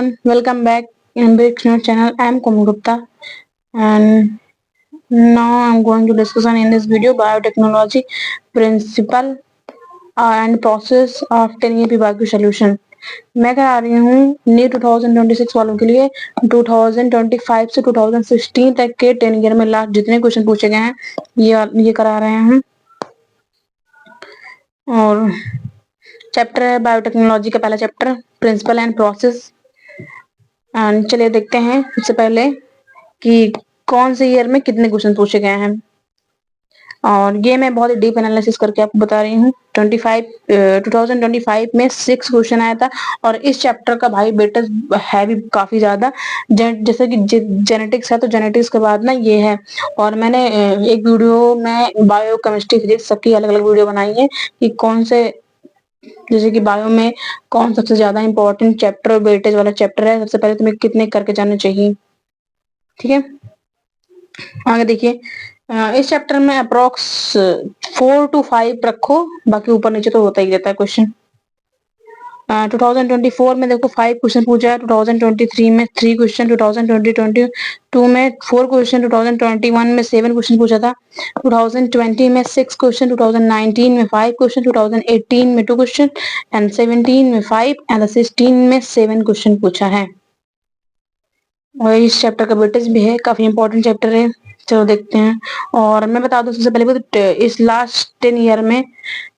Welcome back in Brickner channel. I am Komal Gupta, and now I am going to discuss in this video biotechnology principle and process of 10 PYQ solution. मैं करा रही हूँ NEET 2026 वालों के लिए 2025 से 2016 तक के 10 ईयर में लास्ट जितने क्वेश्चन पूछे गए हैं ये करा रहे हैं। और चैप्टर है बायोटेक्नोलॉजी का पहला चैप्टर प्रिंसिपल एंड प्रोसेस। चलिए देखते हैं सबसे पहले कि कौन से ईयर में कितने क्वेश्चन पूछे गए हैं, और ये मैं बहुत ही डीप एनालिसिस करके आपको बता रही हूँ। 2025 में 6 क्वेश्चन आया था, और इस चैप्टर का भाई वेटेज है भी काफी ज्यादा। जैसे कि जेनेटिक्स है तो जेनेटिक्स के बाद ना ये है। और मैंने एक वीडियो में बायो केमिस्ट्री फिजिक्स सबकी अलग अलग वीडियो बनाई है कि कौन से, जैसे कि बायो में कौन सबसे ज्यादा इंपॉर्टेंट चैप्टर वेटेज वाला चैप्टर है, सबसे पहले तुम्हें कितने करके जाने चाहिए। ठीक है, आगे देखिए। इस चैप्टर में अप्रोक्स 4 to 5 रखो, बाकी ऊपर नीचे तो होता ही रहता है क्वेश्चन। 2024 में देखो 5 क्वेश्चन पूछा है, 2023 में 3 क्वेश्चन, 2022 में 4 क्वेश्चन, 2021 में 7 क्वेश्चन पूछा था, 2020 में 6 क्वेश्चन, 2019 में 5 क्वेश्चन, 2018 में 2 क्वेश्चन एंड 17 में 5 एंड 16 में 7 क्वेश्चन पूछा है। और इस चैप्टर का वेटेज भी है, काफी इंपॉर्टेंट चैप्टर है। चलो देखते हैं। और मैं बता दूं सबसे पहले इस लास्ट 10 ईयर में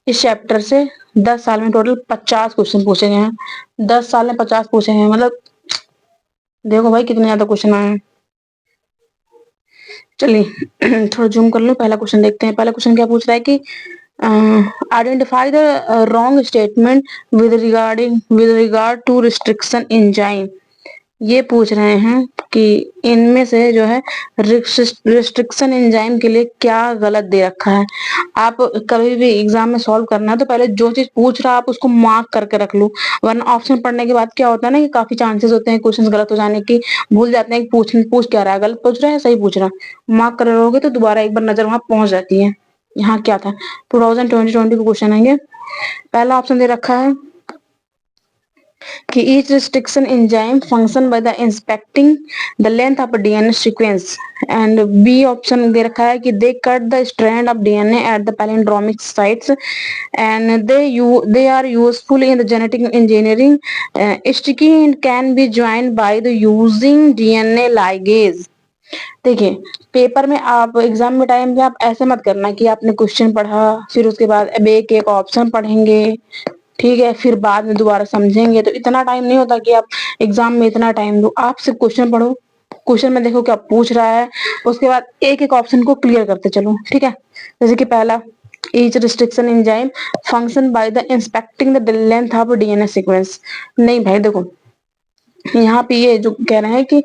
इस चैप्टर से 10 साल में टोटल 50 क्वेश्चन पूछे गए हैं। 10 साल में 50 पूछे हैं, मतलब देखो भाई कितने ज्यादा क्वेश्चन आए हैं। चलिए थोड़ा जूम कर लो, पहला क्वेश्चन देखते हैं। पहला क्वेश्चन क्या पूछ रहा है कि identify the wrong statement with regard to restriction enzyme. ये पूछ रहे हैं कि इनमें से जो है रिस्ट्रिक्शन एंजाइम के लिए क्या गलत दे रखा है। आप कभी भी एग्जाम में सॉल्व करना है तो पहले जो चीज पूछ रहा है आप उसको मार्क करके रख लो, वरना ऑप्शन पढ़ने के बाद क्या होता है ना कि काफी चांसेस होते हैं क्वेश्चन गलत हो जाने की। भूल जाते हैं कि पूछ क्या रहा है, गलत पूछ रहा है सही पूछ रहा है। मार्क कर रहोगे तो दोबारा एक बार नजर वहां पहुंच जाती है। यहाँ क्या था, 2020 का क्वेश्चन है ये। पहला ऑप्शन दे रखा है कि each restriction enzyme function by the inspecting the length of a DNA sequence, and B option दे रखा है कि they cut the strand of DNA at the palindromic sites and they are useful in the genetic engineering. Sticky and can be joined by the using DNA ligase। देखिए, paper में आप exam में time पे आप ऐसे मत करना कि आपने क्वेश्चन पढ़ा फिर उसके बाद अब एक एक ऑप्शन पढ़ेंगे, ठीक है, फिर बाद में दोबारा समझेंगे। तो इतना टाइम नहीं होता कि आप एग्जाम में इतना टाइम दो। आप सिर्फ क्वेश्चन पढ़ो, क्वेश्चन में देखो क्या पूछ रहा है, उसके बाद एक एक ऑप्शन को क्लियर करते चलो। ठीक है, जैसे कि पहला each restriction enzyme function by the inspecting the length of DNA sequence. नहीं भाई देखो, यहाँ पे ये जो कह रहे हैं कि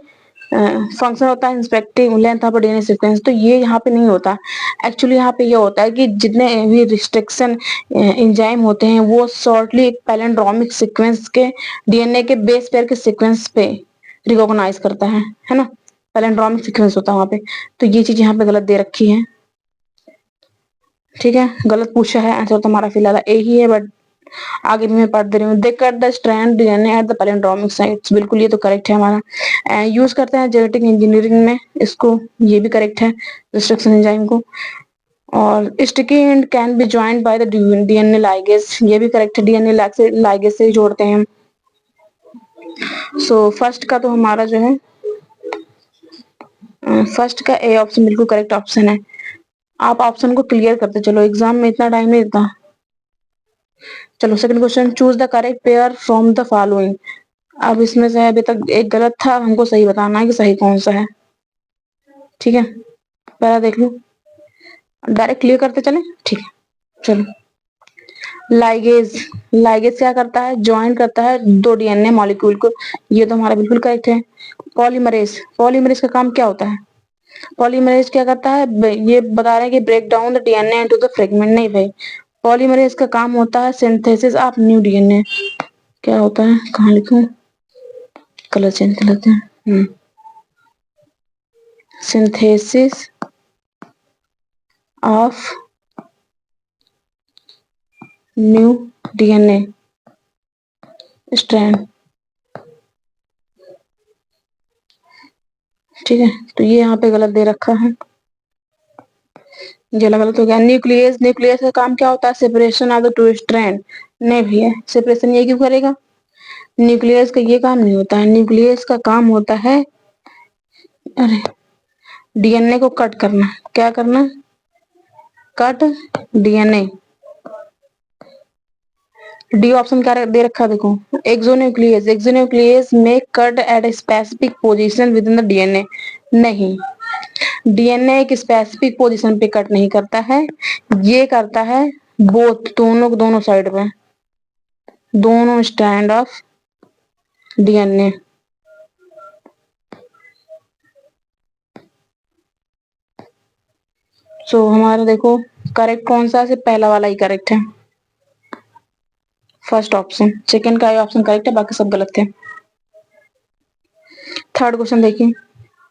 फंक्शन होता है inspecting length of DNA sequence, तो ये यहाँ पे नहीं होता। एक्चुअली यहाँ पे ये होता है कि जितने भी रिस्ट्रिक्शन एंजाइम होते हैं वो शॉर्टली एक पैलिंड्रोमिक सीक्वेंस के डीएनए के बेस पेयर के सीक्वेंस पे रिकॉग्नाइज करता है ना। पैलिंड्रोमिक सीक्वेंस होता है वहां पे। तो ये चीज यहाँ पे गलत दे रखी है। ठीक है, गलत पूछा है, आंसर तो हमारा फिलहाल ए ही है, बट आगे भी मैं पढ़ दे रही हूँ। They cut the strand DNA at the palindromic sites, बिल्कुल ये तो करेक्ट है हमारा। यूज करते हैं जेनेटिक इंजीनियरिंग में इसको, ये भी करेक्ट है रिस्ट्रिक्शन एंजाइम को। और sticky and can be joined by the DNA ligase, ये भी करेक्ट है, डीएनए लाइगेज से ही जोड़ते हैं हम। सो फर्स्ट का तो हमारा जो है फर्स्ट का ए ऑप्शन बिल्कुल करेक्ट ऑप्शन है। आप ऑप्शन को क्लियर करते चलो, एग्जाम में इतना टाइम नहीं देता। चलो second question, choose the correct pair from the following. अब इसमें से अभी तक एक गलत था, हमको सही बताना है कि सही कौन सा है। ठीक है, पहला देख लो, डायरेक्ट क्लियर करते चले। ठीक है, चलो। लाइगेज, लाइगेज क्या करता है, ज्वाइन करता है दो डीएनए मॉलिक्यूल को, ये तो हमारा बिल्कुल करेक्ट है। पॉलीमरेज, पॉलीमरेज का काम क्या होता है, पॉलीमरेज क्या करता है, ये बता रहे हैं कि break down the DNA into the fragment. नहीं भाई, पॉलीमरेज का काम होता है सिंथेसिस ऑफ न्यू डीएनए। क्या होता है, कहाँ लिखूं, कलर चेंज कर लेते हैं। Synthesis of new DNA strand. ठीक है, तो ये यहाँ पे गलत दे रखा है, ये गलत हो गया। न्यूक्लियस, न्यूक्लियस का काम क्या होता है? Separation of the two strand. नहीं भैया, सेपरेशन ये क्यों करेगा? न्यूक्लियस का ये काम नहीं होता है, न्यूक्लियस का काम होता है, अरे, डीएनए को कट करना। क्या करना? Cut DNA. डी ऑप्शन क्या दे रखा है देखो, एक्सोन्यूक्लियस, एक्सोन्यूक्लियस में cut at a specific position within the DNA. नहीं, डीएनए एक स्पेसिफिक पोजीशन पे कट नहीं करता है, ये करता है बोथ, दोनों साइड पे, दोनों स्ट्रैंड ऑफ डीएनए। सो हमारा देखो करेक्ट कौन सा है? पहला वाला ही करेक्ट है, फर्स्ट ऑप्शन। सेकंड का ऑप्शन करेक्ट है, बाकी सब गलत थे। थर्ड क्वेश्चन देखिए,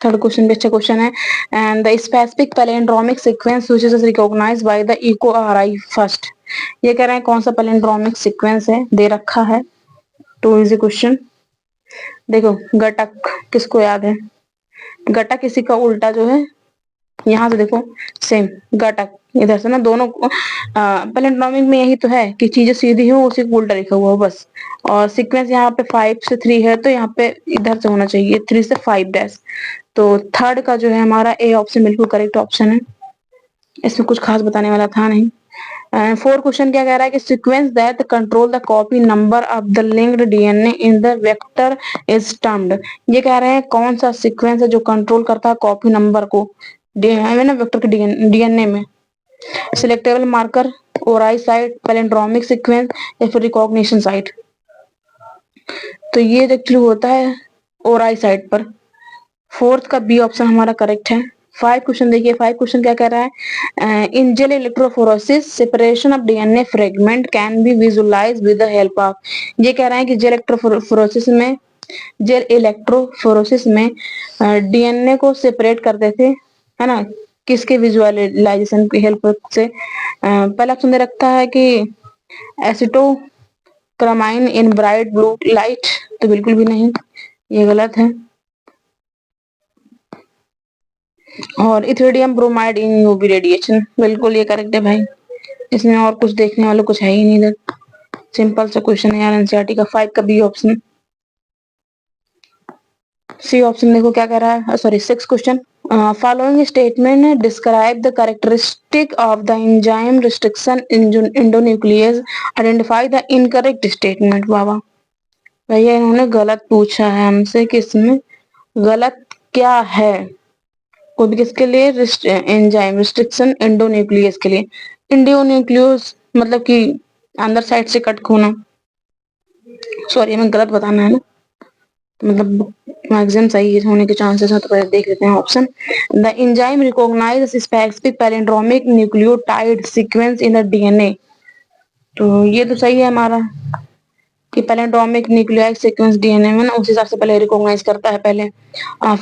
थर्ड क्वेश्चन भी अच्छा क्वेश्चन है। And the specific palindromic sequence which is recognized by the eco RI first. ये कह रहे हैं कौन सा पैलिंड्रोमिक सीक्वेंस है, दे रखा है। Too easy question. देखो घटक किसको याद है? घटक किसी का उल्टा जो है, यहाँ से देखो सेम घटक, इधर से ना दोनों पैलिंड्रोमिक में यही तो है कि चीजें सीधी हो, उसी को उल्टा लिखा हुआ हो बस। और सीक्वेंस यहाँ पे 5 से 3 है, तो यहाँ पे इधर से होना चाहिए 3 से 5 डैश। तो थर्ड का जो है हमारा ए ऑप्शन बिल्कुल करेक्ट ऑप्शन है, इसमें कुछ खास बताने वाला था नहीं। फोर क्वेश्चन क्या कह रहा है कि sequence that control the copy number of the linked DNA in the vector is termed. ये कह रहे हैं कौन सा सीक्वेंस है जो कंट्रोल करता है कॉपी नंबर को ना वेक्टर के डीएनए में? Selectable marker, ori site, palindromic sequence या फिर रिकॉग्निशन साइट? तो ये एक्चुअली होता है ओराई साइट पर। फोर्थ का बी ऑप्शन हमारा करेक्ट है। फाइव क्वेश्चन देखिए, फाइव क्वेश्चन क्या कह रहा है? In gel electrophoresis separation of DNA fragment can be visualize with the help of. ये कह रहे हैं कि जेल इलेक्ट्रोफोरोसिस में, जेल इलेक्ट्रोफोरोसिस में डीएनए को सेपरेट करते थे, है ना, किसके विजुअलाइजेशन की हेल्प से? पहला ऑप्शन दे रखता है कि एसिटोक्रामाइन इन ब्राइट ब्लू लाइट, तो बिल्कुल भी नहीं, ये गलत है। और इथेरियम ब्रोमाइड इन यूवी रेडिएशन, बिल्कुल ये करेक्ट है भाई, इसमें और कुछ देखने वाला कुछ है ही नहीं इधर, सिंपल सा क्वेश्चन है यार एनसीईआरटी का। 5 का बी ऑप्शन। सी ऑप्शन देखो क्या कह रहा है, sorry 6 question. Following statement describe the characteristic of the enzyme restriction endonuclease, identify the incorrect statement. वाह भैया, इन्होंने गलत पूछा है हमसे कि इसमें गलत क्या है। कोई भी किसके लिए? एंजाइम रिस्ट्रिक्शन एंडोन्यूक्लियस के लिए। एंडोन्यूक्लियस मतलब कि अंदर साइड से कट होना, सॉरी हमें गलत बताना है ना, तो मतलब मैक्सिमम सही होने के चांसेस हैं, तो पहले देख लेते हैं option. The enzyme recognize specific palindromic nucleotide sequence in the DNA, तो ये तो सही है हमारा कि पैलिंड्रोमिक न्यूक्लियोटाइड सीक्वेंस डीएनए में ना उस हिसाब से पहले रिकॉग्नाइज करता है पहले,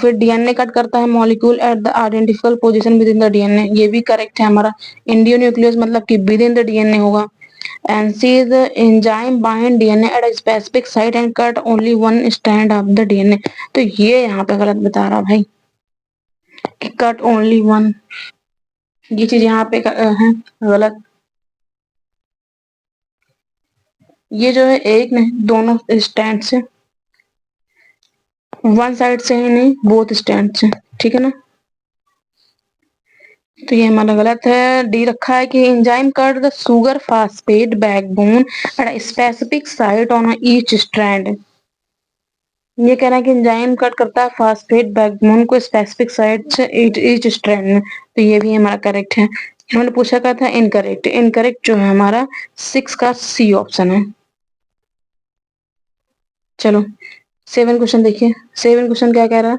फिर डीएनए कट करता है molecule at the identical position within the DNA, ये भी करेक्ट है हमारा। इंडियो न्यूक्लियस मतलब कि विद इन द डीएनए होगा। And C the enzyme bind DNA at a specific site and cut only one strand of the DNA, तो ये यहाँ पे गलत बता रहा भाई कि कट ओनली वन, ये चीज यहाँ पे है गलत। ये जो है एक नहीं, दोनों स्टैंड से, वन साइड से ही नहीं, बोथ स्टैंड से, ठीक है ना, तो ये हमारा गलत है। डी रखा है कि enzyme cut the sugar phosphate backbone at specific site on each strand. ये कह रहा है कि एंजाइम कट करता है फास्फेट बैकबोन को स्पेसिफिक साइट से ईच स्ट्रैंड में, तो ये भी हमारा करेक्ट है। इन्होंने पूछा क्या था? इनकरेक्ट, इनकरेक्ट जो है हमारा 6 का सी ऑप्शन है। चलो 7 क्वेश्चन देखिए, 7 क्वेश्चन क्या कह रहा है?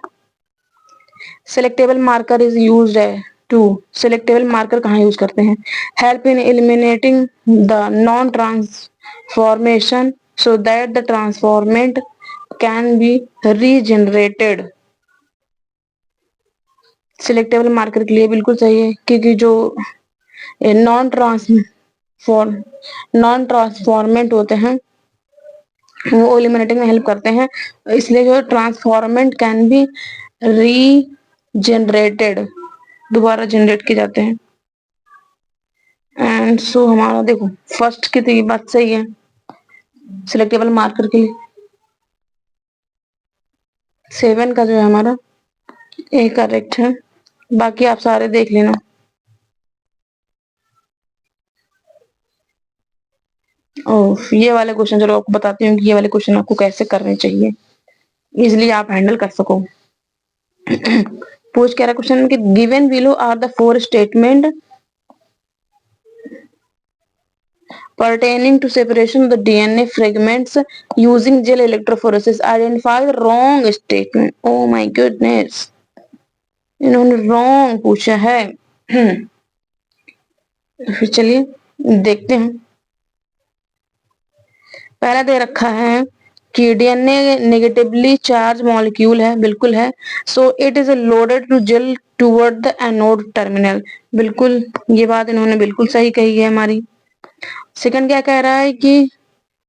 सिलेक्टेबल मार्कर इज यूज्ड है टू, सिलेक्टेबल मार्कर कहाँ यूज करते हैं? Help in eliminating the non transformation so that the transformant can be regenerated. Selectable marker के लिए बिल्कुल सही है, क्योंकि जो नॉन ट्रांसफॉर्म नॉन ट्रांसफॉर्मेंट होते हैं वो एलिमिनेटिंग में हेल्प करते हैं, इसलिए जो ट्रांसफॉर्मेंट कैन बी री जनरेटेड, दोबारा जनरेट किए जाते हैं। एंड सो हमारा देखो फर्स्ट की तो ये बात सही है सिलेक्टेबल मार्कर के लिए। 7 का जो है हमारा ए करेक्ट है, बाकी आप सारे देख लेना। ओह ये वाले क्वेश्चन चलो आपको बताती हूँ कि ये वाले क्वेश्चन आपको कैसे करने चाहिए, इजिली आप हैंडल कर सको। पूछ क्या रहा क्वेश्चन कि given below are the 4 statement pertaining to separation of the DNA fragments using gel electrophoresis. Identify the wrong statement. Oh my goodness, इन्होंने wrong पूछा है। फिर चलिए देखते हैं। पहला दे रखा है कि डीएनए नेगेटिवली चार्ज मॉलिक्यूल है, बिल्कुल है। So it is loaded to gel toward the anode terminal, बिल्कुल ये बात इन्होंने बिल्कुल सही कही है हमारी। सेकंड क्या कह रहा है कि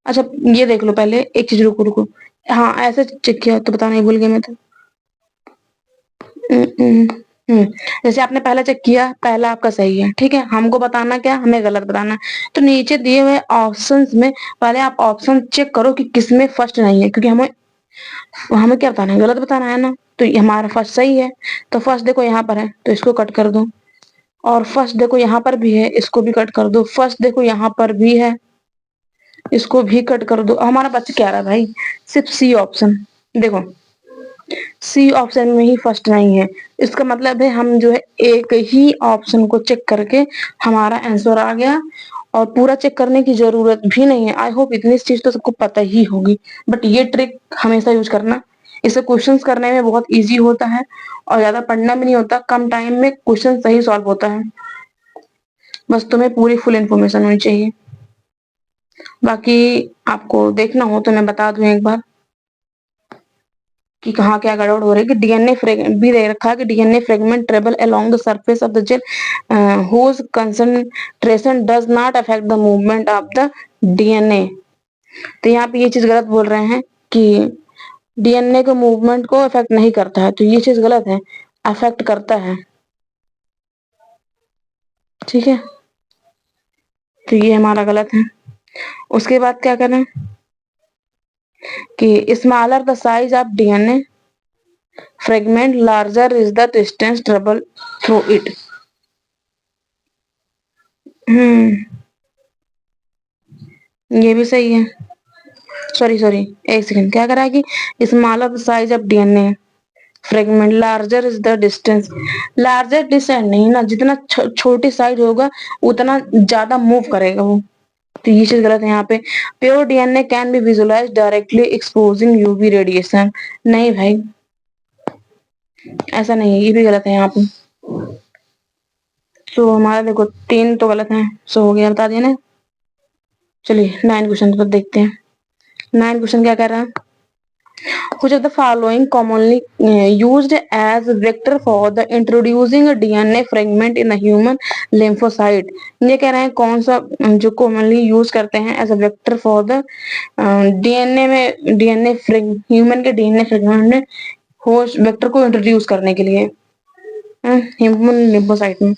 अच्छा ये देख लो पहले एक चीज, रुको रुको, हाँ ऐसे चेक किया तो बताना ही भूल गया मैं तो। जैसे आपने पहला चेक किया, पहला आपका सही है, ठीक है, हमको बताना क्या, हमें गलत बताना है। तो नीचे दिए हुए ऑप्शंस में पहले आप ऑप्शन चेक करो कि किसमें फर्स्ट नहीं है, क्योंकि हमें हमें क्या बताना है, गलत बताना है ना। तो ये हमारा फर्स्ट सही है, तो फर्स्ट देखो यहाँ पर है तो इसको कट कर दो, और फर्स्ट देखो यहाँ पर भी है, इसको भी कट कर दो, फर्स्ट देखो यहाँ पर भी है, इसको भी कट कर दो। हमारा बच्चा क्या रहा भाई, सिर्फ सी ऑप्शन। देखो सी ऑप्शन में ही फर्स्ट नहीं है, इसका मतलब है हम जो है एक ही ऑप्शन को चेक करके हमारा आंसर आ गया, और पूरा चेक करने की जरूरत भी नहीं है। आई होप इतनी चीज तो सबको पता ही होगी, बट ये ट्रिक हमेशा यूज करना, इससे क्वेश्चंस करने में बहुत इजी होता है और ज्यादा पढ़ना भी नहीं होता, कम टाइम में क्वेश्चन सही सॉल्व होता है। बस तुम्हें पूरी फुल इन्फॉर्मेशन होनी चाहिए। बाकी आपको देखना हो तो मैं बता दूं एक बार कि कहाँ क्या गड़बड़ हो रही है। कि डीएनए फ्रेगमेंट भी दे रखा है कि DNA fragment travel along the surface of the gel whose concentration does not affect the movement of the DNA. तो यहाँ पे ये चीज गलत बोल रहे हैं कि डीएनए के मूवमेंट को अफेक्ट नहीं करता है, तो ये चीज गलत है, अफेक्ट करता है, ठीक है, तो ये हमारा गलत है। उसके बाद क्या करें कि smaller the size of DNA fragment larger is the distance travel through it. ये भी सही है। सॉरी सॉरी, एक सेकंड, क्या करा है कि smaller size of DNA fragment larger is the distance, larger distance नहीं ना, जितना छोटी साइज होगा उतना ज्यादा मूव करेगा वो, तो ये चीज गलत है यहाँ पे। Pure DNA can be visualize directly exposing UV radiation, नहीं भाई ऐसा नहीं है, ये भी गलत है यहाँ पे। सो हमारा देखो 3 तो गलत है, सो हो गया, बता दिया ना। चलिए 9 क्वेश्चन पर देखते हैं। 9 क्वेश्चन क्या कर रहा है, which of the following commonly used as vector for the introducing a DNA fragment in the human lymphocyte। ये कह रहे हैं कौन सा जो commonly यूज करते हैं as a vector for the DNA में, डीएनए ह्यूमन के डीएनए फ्रेगमेंट में होस्ट वेक्टर को इंट्रोड्यूस करने के लिए ह्यूमन लिम्फोसाइट में।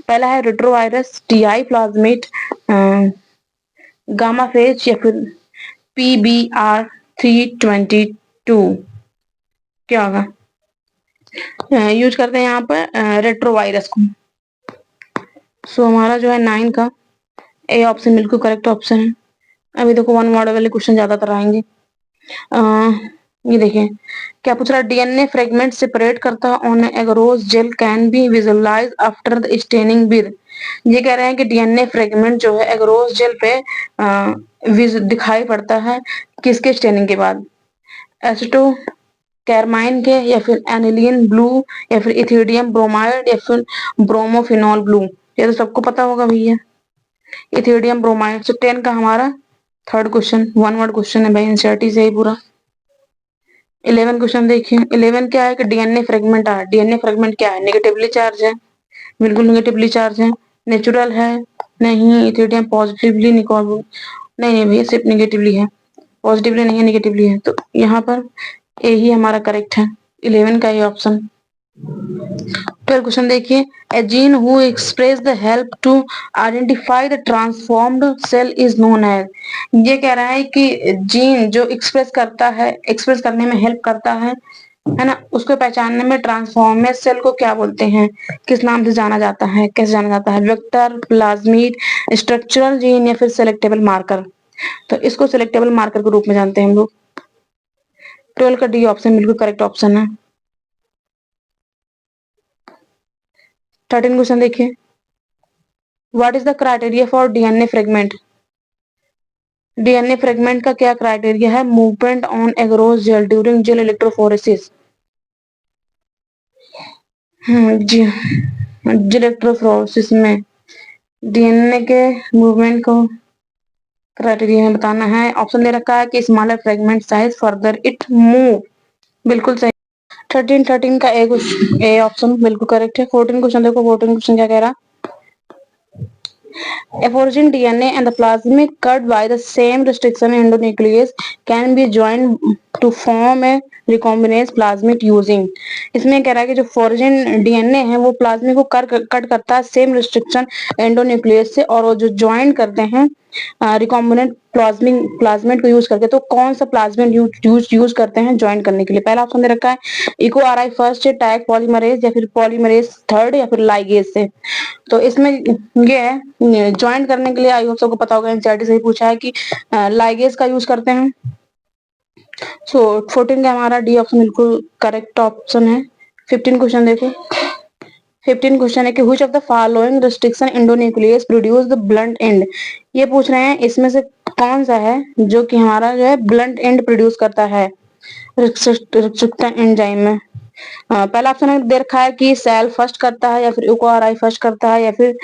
पहला है retrovirus, Ti plasmid, gamma phage, या फिर PBR322, क्या होगा, यूज करते हैं यहाँ पर रेट्रोवायरस को। सो हमारा जो है 9 का ए ऑप्शन बिल्कुल करेक्ट ऑप्शन है। अभी देखो 1 वर्ड वाले क्वेश्चन ज्यादातर आएंगे। ये देखिए क्या पूछ रहा है, डीएनए फ्रेगमेंट सेपरेट करता on agarose gel can be visualize after the staining with. ये कह रहे हैं कि डीएनए फ्रेगमेंट जो है एगरोस जेल पे दिखाई पड़ता है किसके स्टेनिंग के बाद, एसिटो कैरमाइन के, या फिर एनिलियन ब्लू, या फिर इथियोडियम ब्रोमाइड, या फिर ब्रोमोफिनॉल ब्लू। ये तो सबको पता होगा भैया, इथियोडियम ब्रोमाइड। सो 10 का हमारा थर्ड क्वेश्चन 1 वर्ड क्वेश्चन है भाई, एनसीईआरटी से ही पूरा। 11 क्वेश्चन देखिए, 11 क्या है कि डीएनए फ्रेगमेंट है, डीएनए फ्रेगमेंट क्या है, नेगेटिवली चार्ज है, बिल्कुल नेगेटिवली चार्ज है, नेचुरल है, नहीं, इथियोडियम पॉजिटिवली निकॉल, नहीं नहीं भैया सिर्फ नेगेटिवली है, पॉजिटिवली नहीं है नेगेटिवली है, तो यहाँ पर ए ही हमारा करेक्ट है, 11 का ये ऑप्शन। फिर क्वेश्चन देखिए, a gene who express the help to identify the transformed cell is known as. ये कह रहा है कि जीन जो एक्सप्रेस करता है, एक्सप्रेस करने में हेल्प करता है ना, उसको पहचानने में ट्रांसफॉर्मेड सेल को क्या बोलते हैं, किस नाम से जाना जाता है, कैसे जाना जाता है, वेक्टर, प्लाज्मिड, स्ट्रक्चरल जीन या फिर सेलेक्टेबल मार्कर। तो इसको सेलेक्टेबल मार्कर के रूप में जानते हैं हम लोग। 12 का डी ऑप्शन बिल्कुल करेक्ट ऑप्शन है। 13 क्वेश्चन देखिए, what is the criteria for DNA fragment. DNA fragment का क्या क्राइटेरिया है, movement on agarose gel during gel electrophoresis. जी, जेल इलेक्ट्रोफोरेसिस में डीएनए के मूवमेंट को क्राइटेरिया में बताना है। ऑप्शन दे रखा है कि smaller fragment size farther it move, बिल्कुल सही। 13 का ए ऑप्शन बिल्कुल करेक्ट है। 14 क्वेश्चन देखो, 14 क्वेश्चन क्या कह रहा, a foreign DNA and the plasmid cut by the same restriction endonuclease can be joined to form a recombinase plasmid using। इसमें कह रहा है कि जो फॉरेन डीएनए है वो प्लाज्मिड को कट करता है सेम रिस्ट्रिक्शन एंडोन्यूक्लियस से, और वो जो ज्वाइन करते हैं रिकॉम्बिनेंट प्लाज्मिड को यूज करके। तो कौन सा प्लाज्मिड यूज करते हैं ज्वाइन करने के लिए? पहला ऑप्शन दे रखा है eco R I first, Taq polymerase, या फिर पॉलीमरेज थर्ड, या फिर लाइगेज से। तो इसमें ये है ज्वाइन करने के लिए, आई होप सबको पता होगा, एनसीईआरटी से ही पूछा है कि लाइगेज का यूज करते हैं। सो 14 का हमारा डी ऑप्शन बिल्कुल करेक्ट ऑप्शन है। 15 क्वेश्चन देखो, 15 क्वेश्चन है कि which of the following restriction endonuclease produce the blunt and. ये पूछ रहे हैं इसमें से कौन सा है जो कि हमारा जो है ब्लंट एंड प्रोड्यूस करता है रिस्ट्रिक्शन एंजाइम में। पहला ऑप्शन दे रखा है कि सेल फर्स्ट करता है, या फिर यूकोआरआई फर्स्ट करता है, या फिर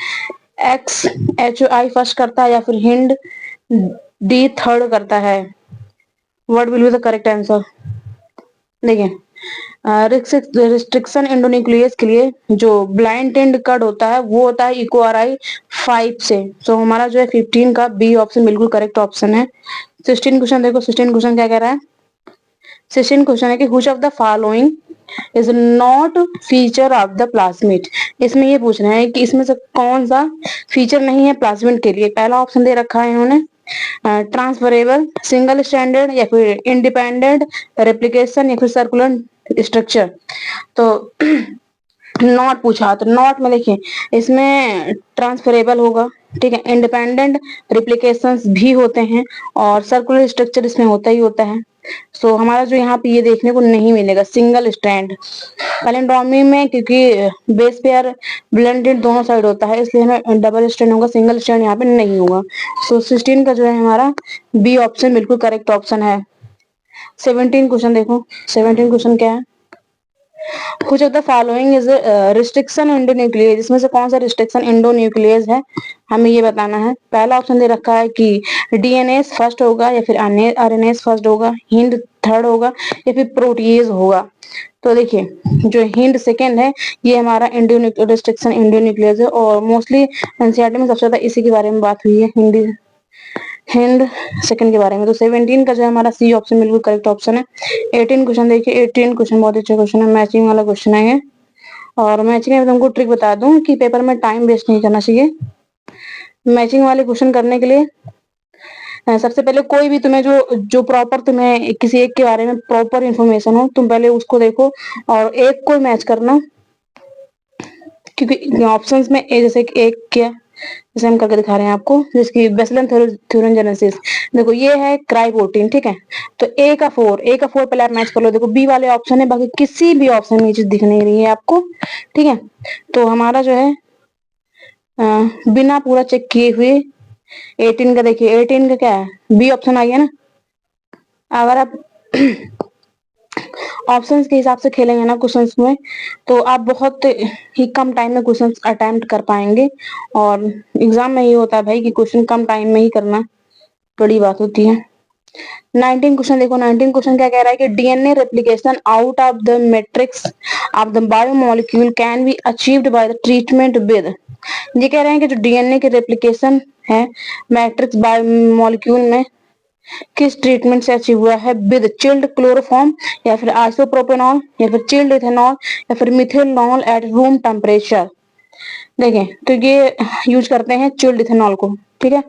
एक्स एच आई फर्स्ट करता है, या फिर हिंड डी थर्ड करता है। What will be the correct answer? देखिए, रिस्ट्रिक्शन एंडोन्यूक्लियस के लिए जो ब्लाइंड एंड कट होता है वो होता है इकोआरआई 5 से। तो हमारा जो है 15 का बी ऑप्शन बिल्कुल करेक्ट ऑप्शन है। 16 क्वेश्चन देखो, 16 क्वेश्चन क्या कह रहा है, 16 क्वेश्चन है कि which of the following is not feature of the plasmid. इसमें ये पूछ रहे हैं कि इसमें से कौन सा फीचर नहीं है प्लाज्मिड के लिए। पहला ऑप्शन दे रखा है इन्होंने ट्रांसफरेबल, सिंगल स्टैंडर्ड, या फिर इंडिपेंडेंट रेप्लिकेशन, या फिर सर्कुलर स्ट्रक्चर। तो नॉट पूछा, तो नॉट में देखिए इसमें ट्रांसफरेबल होगा, ठीक है, इंडिपेंडेंट रिप्लिकेशंस भी होते हैं, और सर्कुलर स्ट्रक्चर इसमें होता ही होता है। सो हमारा जो यहाँ पे ये देखने को नहीं मिलेगा सिंगल स्ट्रैंड पैलिंड्रोमी में, क्योंकि बेस पेयर ब्लेंडेड दोनों साइड होता है, इसलिए हमें डबल स्ट्रैंड होगा, सिंगल स्ट्रैंड यहाँ पे नहीं होगा। सो 16 का जो है हमारा बी ऑप्शन बिल्कुल करेक्ट ऑप्शन है। 17 क्वेश्चन देखो, 17 क्वेश्चन क्या है, कुछ of the following is restriction endonuclease. इसमें से कौन सा रिस्ट्रिक्शन एंडोन्यूक्लियस है, हमें ये बताना है। पहला ऑप्शन दे रखा है कि डीएनएस फर्स्ट होगा, या फिर आरएनएस फर्स्ट होगा, हिंड थर्ड होगा, या फिर प्रोटीएज होगा। तो देखिए जो हिंड सेकेंड है ये हमारा रिस्ट्रिक्शन एंडोन्यूक्लियस है, और मोस्टली एनसीईआरटी में सबसे ज्यादा इसी के बारे में बात हुई है, हिंड सेकंड के बारे में। तो 17 का जो है हमारा सी ऑप्शन बिल्कुल करेक्ट ऑप्शन है। 18 क्वेश्चन देखिए, 18 क्वेश्चन बहुत अच्छा क्वेश्चन है, मैचिंग वाला क्वेश्चन है ये। और मैचिंग में तुमको ट्रिक बता दूं कि पेपर में टाइम वेस्ट नहीं करना चाहिए। मैचिंग वाले क्वेश्चन करने के लिए सबसे पहले कोई भी तुम्हें जो प्रॉपर तुम्हें किसी एक के बारे में प्रॉपर इन्फॉर्मेशन हो, तुम पहले उसको देखो और एक को मैच करना, क्योंकि ऑप्शंस में जैसे कि एक क्या, जैसे हम करके दिखा रहे हैं आपको, जिसकी बेसलन थ्योरनजेनेसिस। देखो ये है क्राइप्रोटीन, ठीक है, तो ए का 4 पहले आप मैच कर लो। देखो बी वाले ऑप्शन है, बाकी किसी भी ऑप्शन में ये चीज दिख नहीं रही है आपको, ठीक है। तो हमारा जो है बिना पूरा चेक किए हुए 18 का देखिए, 18 का क्या है, बी ऑप्शन आ गया ना। अगर आप ऑप्शंस के हिसाब से खेलेंगे ना क्वेश्चंस में, तो आप बहुत ही कम टाइम में क्वेश्चंस अटेम्प्ट कर पाएंगे। और एग्जाम में ये होता है भाई कि क्वेश्चन कम टाइम में ही करना बड़ी बात होती है। 19 क्वेश्चन देखो, 19 क्वेश्चन क्या कह रहा है कि DNA replication out of the matrix of the biomolecule can be achieved by the treatment with. ये कह रहे हैं कि जो डीएनए के रेप्लिकेशन है मैट्रिक्स बायोमोलिक्यूल में, किस ट्रीटमेंट से अचीव हुआ है? विद चिल्ड क्लोरोफॉर्म, या फिर आइसोप्रोपेनॉल, या फिर चिल्ड इथेनॉल, या फिर मिथेनॉल एट रूम टेम्परेचर। देखें तो ये यूज करते हैं चिल्ड इथेनॉल को, ठीक है।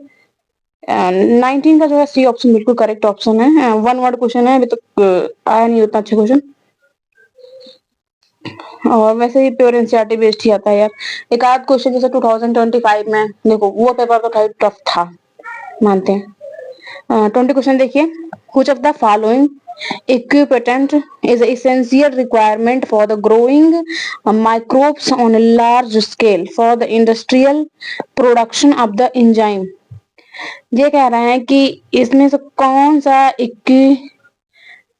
19 का जो है सी ऑप्शन बिल्कुल करेक्ट ऑप्शन है। वन वर्ड क्वेश्चन है, अभी तक आया नहीं उतना अच्छा क्वेश्चन, और वैसे ही प्योर एनसीईआरटी बेस्ड ही आता है यार। एक आध क्वेश्चन जैसे 2025 में देखो, वो पेपर तो काफी टफ था, मानते हैं। 20 क्वेश्चन देखिए। Which of the following equivalent is an essential requirement for the growing microbes on a large scale for the industrial production of the enzyme। ये कह रहे हैं कि इसमें से कौन सा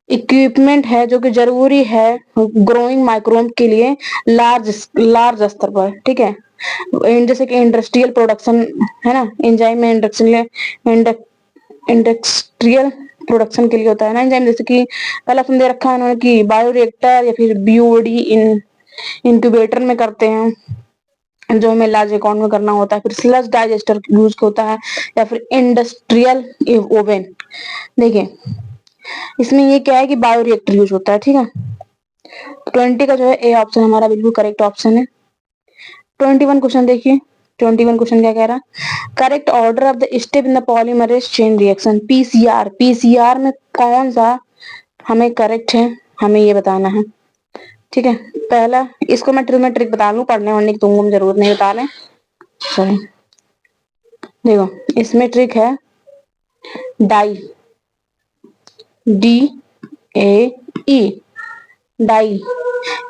इक्विपमेंट है जो कि जरूरी है ग्रोइंग माइक्रोब के लिए लार्ज स्तर पर, ठीक है। जैसे कि इंडस्ट्रियल प्रोडक्शन है ना, एंजाइम में इंडस्ट्रियल प्रोडक्शन के लिए होता है ना एंजाइम, जैसे कि पहला ऑप्शन दे रखा है उन्होंने कि बायोरिएक्टर या फिर बीओडी इंक्यूबेटर में करते हैं जो हमें लार्ज अकाउंट में करना होता है, फिर स्लज डाइजेस्टर यूज होता है, या फिर इंडस्ट्रियल ओवन। देखिए इसमें ये क्या है कि बायोरिएक्टर यूज होता है, ठीक है। 20 का जो है ए ऑप्शन हमारा बिल्कुल करेक्ट ऑप्शन है। 21 क्वेश्चन देखिए। 21 क्वेश्चन क्या कह रहा है? Correct order of the step in the polymerase chain reaction, PCR. PCR में कौन सा हमें करेक्ट है, हमें ये बताना है, ठीक है। पहला, इसको मैं ट्रिक बता लूं, पढ़ने वढ़ने की तुमको जरूरत नहीं बता रहे, सॉरी। देखो इसमें ट्रिक है die, D A E, die.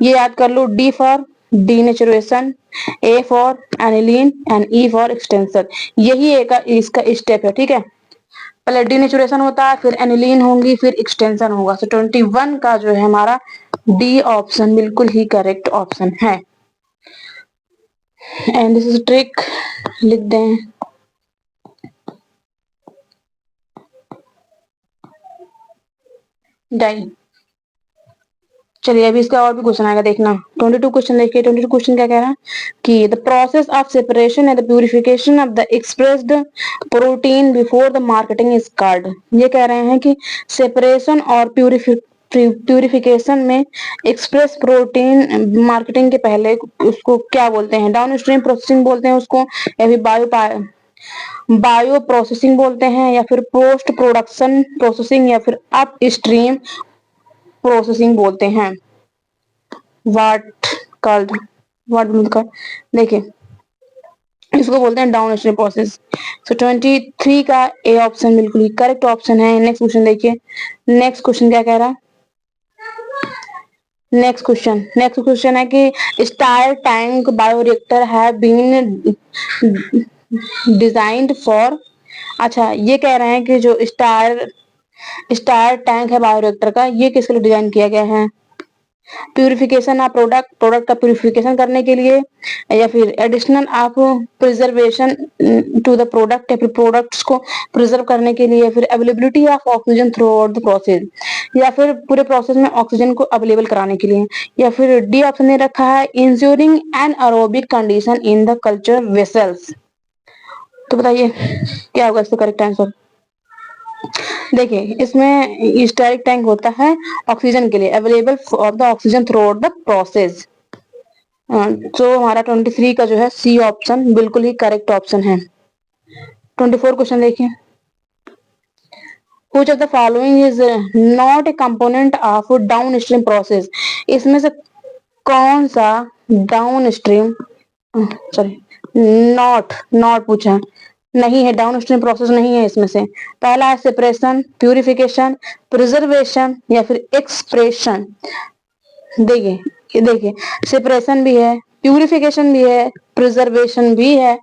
ये याद कर लो, D for denaturation, A for annealing and E for extension. यही एक इसका स्टेप है, ठीक है। पहले डीनेचुरेशन होता है, फिर एनिलीन होंगी, फिर एक्सटेंशन होगा। तो 21 का जो है हमारा डी ऑप्शन बिल्कुल ही करेक्ट ऑप्शन है। एंड दिस इज ट्रिक, लिख दें। डाई। चलिए अभी इसका और भी क्वेश्चन आएगा, देखना। 22 क्वेश्चन देखिए। 22 क्वेश्चन क्या कह रहा है कि the process of separation and the purification of the expressed protein before the marketing is called. ये कह रहे हैं कि सेपरेशन और प्यूरिफिकेशन में एक्सप्रेस प्रोटीन मार्केटिंग के पहले उसको क्या बोलते हैं? डाउन स्ट्रीम प्रोसेसिंग बोलते हैं उसको, या फिर बायो प्रोसेसिंग बोलते हैं, या फिर पोस्ट प्रोडक्शन प्रोसेसिंग, या फिर अप स्ट्रीम प्रोसेसिंग बोलते हैं। वाट कॉल्ड, वाट मिलकर, देखिए इसको बोलते हैं डाउन स्ट्रीम प्रोसेस। सो 23 का ए ऑप्शन बिल्कुल ही करेक्ट ऑप्शन है। नेक्स्ट क्वेश्चन देखिए। नेक्स्ट क्वेश्चन क्या कह रहा है? नेक्स्ट क्वेश्चन है कि star tank bioreactor have been designed for. अच्छा, ये कह रहे हैं कि जो स्टार टैंक है बायोरिएक्टर का, ये किसके लिए डिजाइन किया गया है? प्यूरिफिकेशन ऑफ प्रोडक्ट का प्यूरिफिकेशन करने के लिए, या फिर additional of preservation to the product, या फिर प्रोडक्ट्स को प्रिजर्व करने के लिए, या फिर availability of oxygen through out the process, या फिर पूरे प्रोसेस में ऑक्सीजन को अवेलेबल कराने के लिए, या फिर डी ऑप्शन ने रखा है ensuring an aerobic condition in the culture vessels. तो बताइए क्या होगा इसका करेक्ट आंसर? देखिए इसमें स्टारिक टैंक होता है ऑक्सीजन के लिए, available for the oxygen through out the process. तो हमारा 23 का जो है सी ऑप्शन बिल्कुल ही करेक्ट ऑप्शन है। 24 क्वेश्चन देखिए। Which of the following is not a component of downstream process? इसमें से कौन सा डाउनस्ट्रीम, सॉरी, नॉट पूछा, नहीं है, डाउनस्ट्रीम प्रोसेस नहीं है इसमें से। पहला है सेपरेशन, प्यूरिफिकेशन, प्रिजर्वेशन, या फिर एक्सप्रेशन। देखिए सेपरेशन भी है, प्यूरिफिकेशन भी है, प्रिजर्वेशन भी है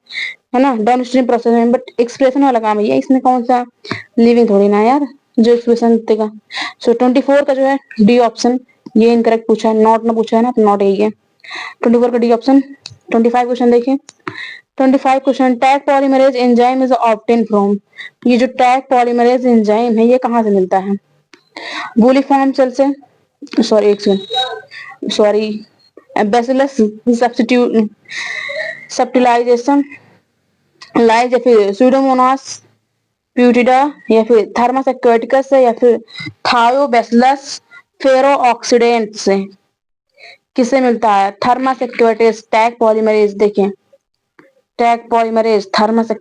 ना डाउनस्ट्रीम प्रोसेस में, बट एक्सप्रेशन वाला काम है इसमें कौन सा? लिविंग थोड़ी ना यार जो एक्सप्रेशन देगा। सो 24 का जो है डी ऑप्शन, ये इनकरेक्ट पूछा है, नॉट ना पूछा है ना, तो नॉट यही है 24 का डी ऑप्शन। 25 क्वेश्चन देखिए। 25 question, tag polymerase enzyme is obtain from. ये जो टैग पॉलीमरेज एंजाइम है ये कहाँ से मिलता है? बूलीफॉर्म सेल से, सॉरी एक सेकंड, सॉरी, बैसिलस सब्टिलाइजेशन लाइज, या फिर स्यूडोमोनास, प्यूटिडा या फिर थर्मस एक्वेटिकस से या फिर थायोबैसिलस फेरोऑक्सीडेंट से किससे मिलता है? थर्मस एक्वेटिकस टैग पॉलीमरेज, देखिए टैग पॉलीमरेज थर्मस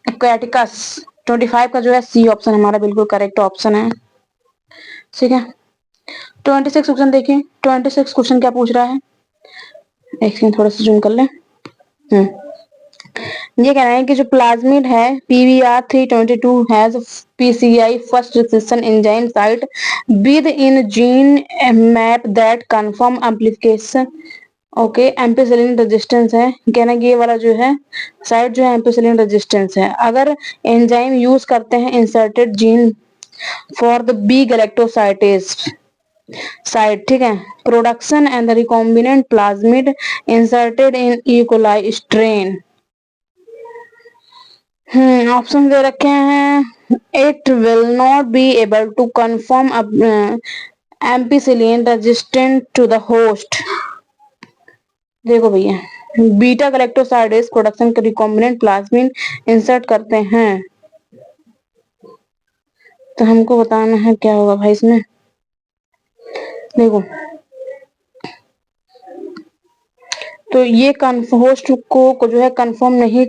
एक्वेटिकस 25 का जो है सी ऑप्शन हमारा बिल्कुल करेक्ट ऑप्शन है। ठीक है, 26 क्वेश्चन देखिए, 26 क्वेश्चन क्या पूछ रहा है, एक सेकंड थोड़ा सा जूम कर ले। ये कह रहे हैं कि जो प्लाज्मिड है PBr322 has PCI first recession enzyme site with in gene map that confirm amplification. Okay, ampicillin resistance है, कहना कि ये वाला जो है साइट जो है एम्पिसिलिन रेजिस्टेंस है। अगर एंजाइम यूज करते हैं inserted gene for the B galactosidase site, ठीक है, production and the recombinant plasmid inserted in E coli strain. Option दे रखे हैं, it will not be able to confirm ampicillin resistant to the host. देखो भैया, beta galactosidase production के recombinant plasmid insert करते हैं, तो हमको बताना है क्या होगा भाई इसमें। देखो, तो ये होस्ट को जो है कंफर्म नहीं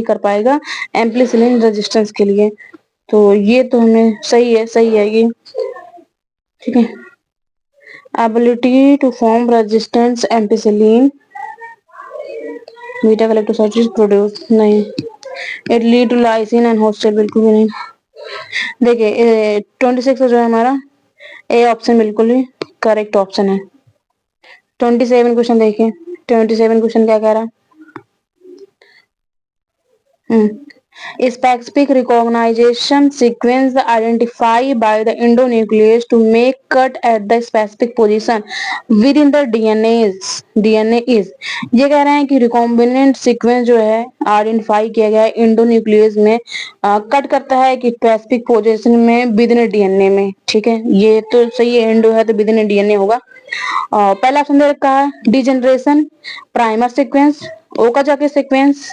कर पाएगा एम्पिसिलिन रेजिस्टेंस के लिए। तो ये तो हमें सही है ये, ठीक है। Ability to form resistance ampicillin beta galactosidase produce, नहीं। It lead to lysin and hostel, बिल्कुल भी नहीं। देखिए 26 जो है हमारा ए ऑप्शन बिल्कुल ही करेक्ट ऑप्शन है। 27 क्वेश्चन देखिए, 27 क्वेश्चन क्या कह रहा है? Specific recognition sequence identified by the endonuclease to make cut at the specific position within the DNA is ये कह रहे हैं कि रिकॉम्बिनेंट सीक्वेंस जो है आइडेंटिफाई किया गया है इंडोन्यूक्लियस में, कट करता है कि स्पेसिफिक पोजीशन में विद इन डीएनए में। ठीक है, ये तो सही है, एंडो है तो विद इन डीएनए होगा। पहला ऑप्शन दे रखा है degeneration, primer sequence, Okazaki sequence,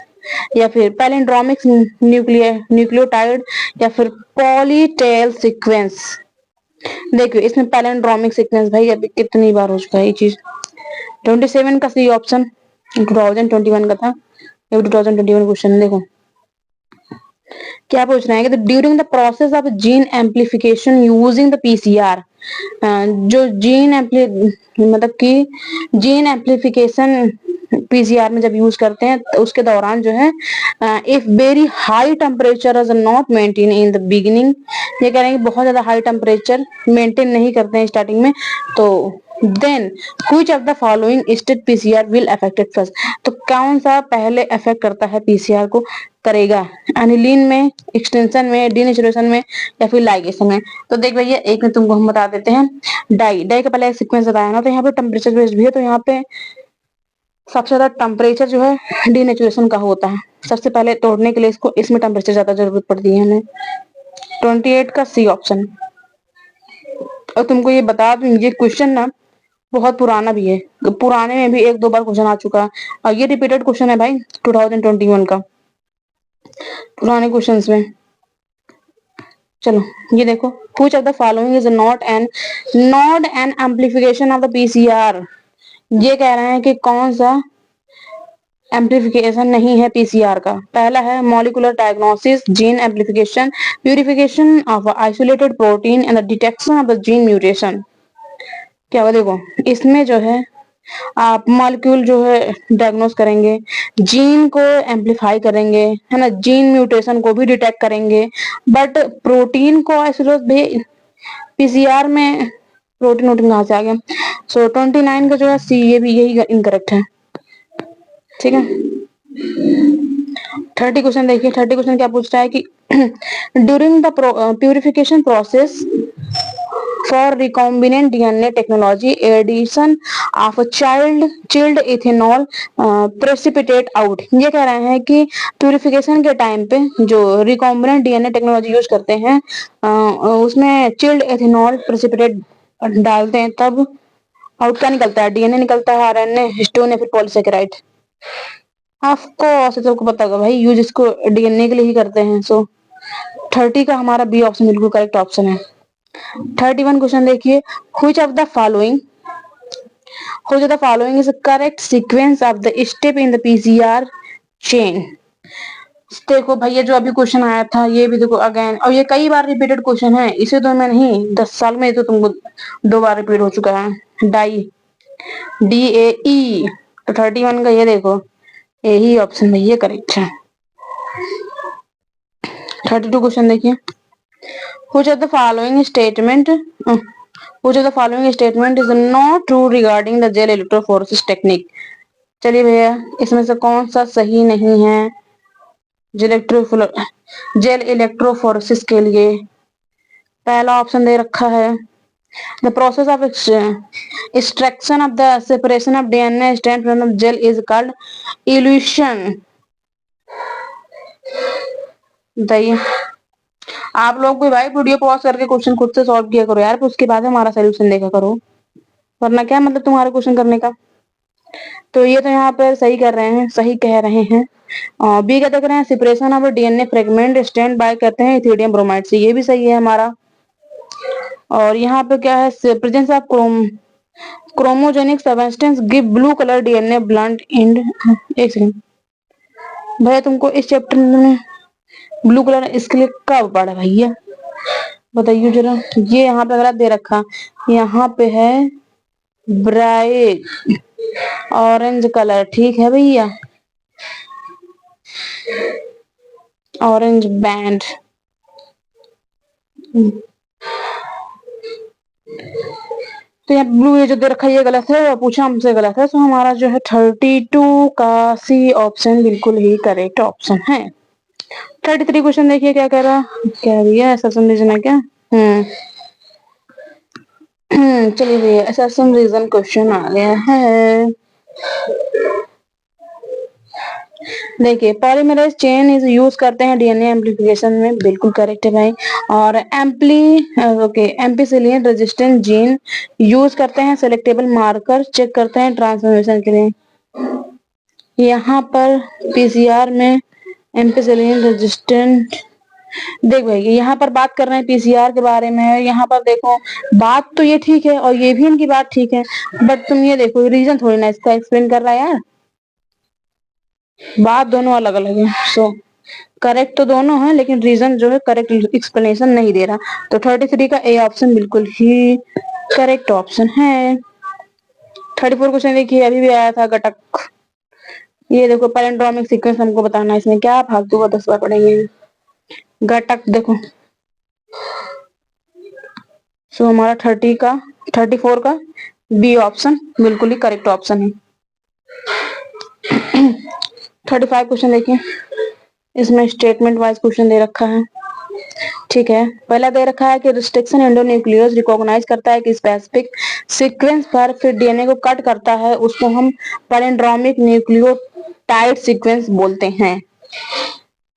या फिर पैलिंड्रोमिक न्यूक्लियोटाइड, या फिर पॉलीटेल सीक्वेंस। देखिए इसमें पैलिंड्रोमिक सीक्वेंस भाई अभी कितनी बार हो चुका है ये चीज। 27 का सही ऑप्शन 2021 का था, ये 2021 क्वेश्चन। देखो क्या पूछ रहे हैं कि during the process of gene amplification using the PCR, जो मतलब कि जीन एम्प्लीफिकेशन पीसीआर में जब यूज करते हैं तो उसके दौरान जो है if very high temperature is not maintain in the beginning, ये कह रहे हैं कि बहुत ज्यादा हाई टेम्परेचर मेंटेन नहीं करते हैं स्टार्टिंग में, तो then which of the following state PCR will affected first, तो कौन सा पहले अफेक्ट करता है पीसीआर को, करेगा एनिलीन में, एक्सटेंशन में, डीनेचुरेशन में, या फिर लाइगेशन में। तो देख भैया एक में तुमको हम बता देते हैं, डाई का पहले एक सीक्वेंस बताया ना, तो यहाँ पे टेम्परेचर बेस्ड भी है, तो यहाँ पे सबसे ज्यादा टेम्परेचर जो है डीनेचुरेशन का होता है। सबसे पहले तोड़ने के लिए इसमें टेम्परेचर ज्यादा जरूरत पड़ती है हमें। 28 का सी ऑप्शन। और तुमको ये बता दूं ये क्वेश्चन ना बहुत पुराना भी है, पुराने में भी 1-2 बार क्वेश्चन आ चुका है, और ये रिपीटेड क्वेश्चन है भाई 2021 का, पुराने क्वेश्चंस में। चलो ये देखो, which of the following is not an amplification of the PCR, ये कह रहे हैं कि कौन सा एम्प्लीफिकेशन नहीं है पीसीआर का। पहला है molecular diagnosis, gene amplification, purification of isolated protein and the detection of the gene mutation. क्या होगा देखो, इसमें जो है आप मॉलिक्यूल जो है डायग्नोस करेंगे, जीन को एम्पलीफाई करेंगे, है ना, जीन म्यूटेशन को भी डिटेक्ट करेंगे, बट प्रोटीन को आइसोलेट भी पीसीआर में प्रोटीन वोटीन कहाँ से आ गया। सो 29 का जो है सी, ये भी यही इनकरेक्ट है। ठीक है, 30 क्वेश्चन देखिए, 30 क्वेश्चन क्या पूछ रहा है कि during the purification process for recombinant DNA technology, addition of a chilled ethanol precipitate out, ये कह रहे हैं कि प्यूरिफिकेशन के टाइम पे जो रिकॉम्बिनेंट डीएनए टेक्नोलॉजी यूज करते हैं उसमें चिल्ड एथेनॉल प्रेसिपिटेट डालते हैं, तब आउट क्या निकलता है, डीएनए निकलता है, आरएनए, हिस्टोन या फिर पॉलीसेकेराइड। ऑफ कोर्स तुमको पता होगा भाई, यूज इसको डीएनए के लिए ही करते हैं। सो 30 का हमारा बी ऑप्शन बिल्कुल करेक्ट ऑप्शन है। 31 क्वेश्चन देखिए, which of the following is a correct sequence of the step in the PCR chain। देखो भैया, जो अभी क्वेश्चन आया था ये भी देखो अगेन, और ये कई बार रिपीटेड क्वेश्चन है, इसे तो मैं नहीं 10 साल में तो तुमको 2 बार रिपीट हो चुका है। डाई, DAE। तो 31 का ये देखो, यही ऑप्शन भैया करेक्ट है। 32 क्वेश्चन देखिए, which of the following statement is not true regarding the gel electrophoresis technique। चलिए भैया, इसमें से कौन सा सही नहीं है जेल इलेक्ट्रोफोरेसिस के लिए? पहला ऑप्शन दे रखा है, the process of extraction of the separation of DNA strand from the gel is called elution. बताइए आप लोग भी भाई, वीडियो पॉज करके क्वेश्चन खुद से सॉल्व किया करो यार, फिर उसके बाद हमारा सोल्यूशन देखा करो, वरना क्या मतलब तुम्हारे क्वेश्चन करने का। तो ये तो यहाँ पर सही कर रहे हैं, सही कह रहे हैं। बी क्या देख रहे हैं, separation of DNA fragment stand by करते हैं इथियोडियम ब्रोमाइड से, ये भी सही है हमारा। और यहाँ पे क्या है, presence of chromogenic substance give blue colour DNA blunt in. एक सेकंड भैया, तुमको इस चैप्टर में ब्लू कलर इसके लिए कब पढ़ा भैया, बताइए जरा। ये यहाँ पे गलत दे रखा, यहाँ पे है ब्राइट ऑरेंज कलर, ठीक है भैया, ऑरेंज बैंड। तो यहाँ ब्लू ये जो दे रखा है ये गलत है, और पूछा हमसे गलत है, तो हमारा जो है 32 का सी ऑप्शन बिल्कुल ही करेक्ट ऑप्शन है। 33 क्वेश्चन देखिए क्या कह रहा, क्या भैया असम रीजन है क्या? चलिए भैया, असम रीजन क्वेश्चन आ गया है। देखिए, पॉलीमरेज चेन इज यूज करते हैं डीएनए एम्प्लीफिकेशन में, बिल्कुल करेक्ट है भाई। और एम्पिसिलिन रेजिस्टेंट जीन यूज करते हैं सेलेक्टेबल मार्कर चेक करते हैं ट्रांसफॉर्मेशन के लिए। यहाँ पर पीसीआर में एम्पिसिलिन रेजिस्टेंट, देख भाई यहाँ पर बात कर रहे हैं पीसीआर के बारे में, यहाँ पर देखो बात तो ये ठीक है और ये भी इनकी बात ठीक है, बट तुम ये देखो रीजन थोड़ी ना इसका एक्सप्लेन कर रहा है यार, बात दोनों अलग अलग है। सो करेक्ट तो दोनों है, लेकिन रीजन जो है करेक्ट एक्सप्लेनेशन नहीं दे रहा। तो 33 का ए ऑप्शन बिल्कुल ही करेक्ट ऑप्शन है। 34 क्वेश्चन देखिए, अभी भी आया था घटक। ये देखो पैलिंड्रोमिक सीक्वेंस हमको बताना है, इसमें क्या फालतू का 10 बार पढ़ेंगे घटक, देखो। सो हमारा 34 का बी ऑप्शन बिल्कुल ही करेक्ट ऑप्शन है। 35 क्वेश्चन देखिए, इसमें स्टेटमेंट वाइज क्वेश्चन दे रखा है, ठीक है। पहला दे रखा है कि रिस्ट्रिक्शन एंडोन्यूक्लियस रिकॉग्नाइज करता है कि स्पेसिफिक सीक्वेंस पर फिर डीएनए को कट करता है, उसको हम पैलिंड्रोमिक न्यूक्लियोटाइड सीक्वेंस बोलते हैं।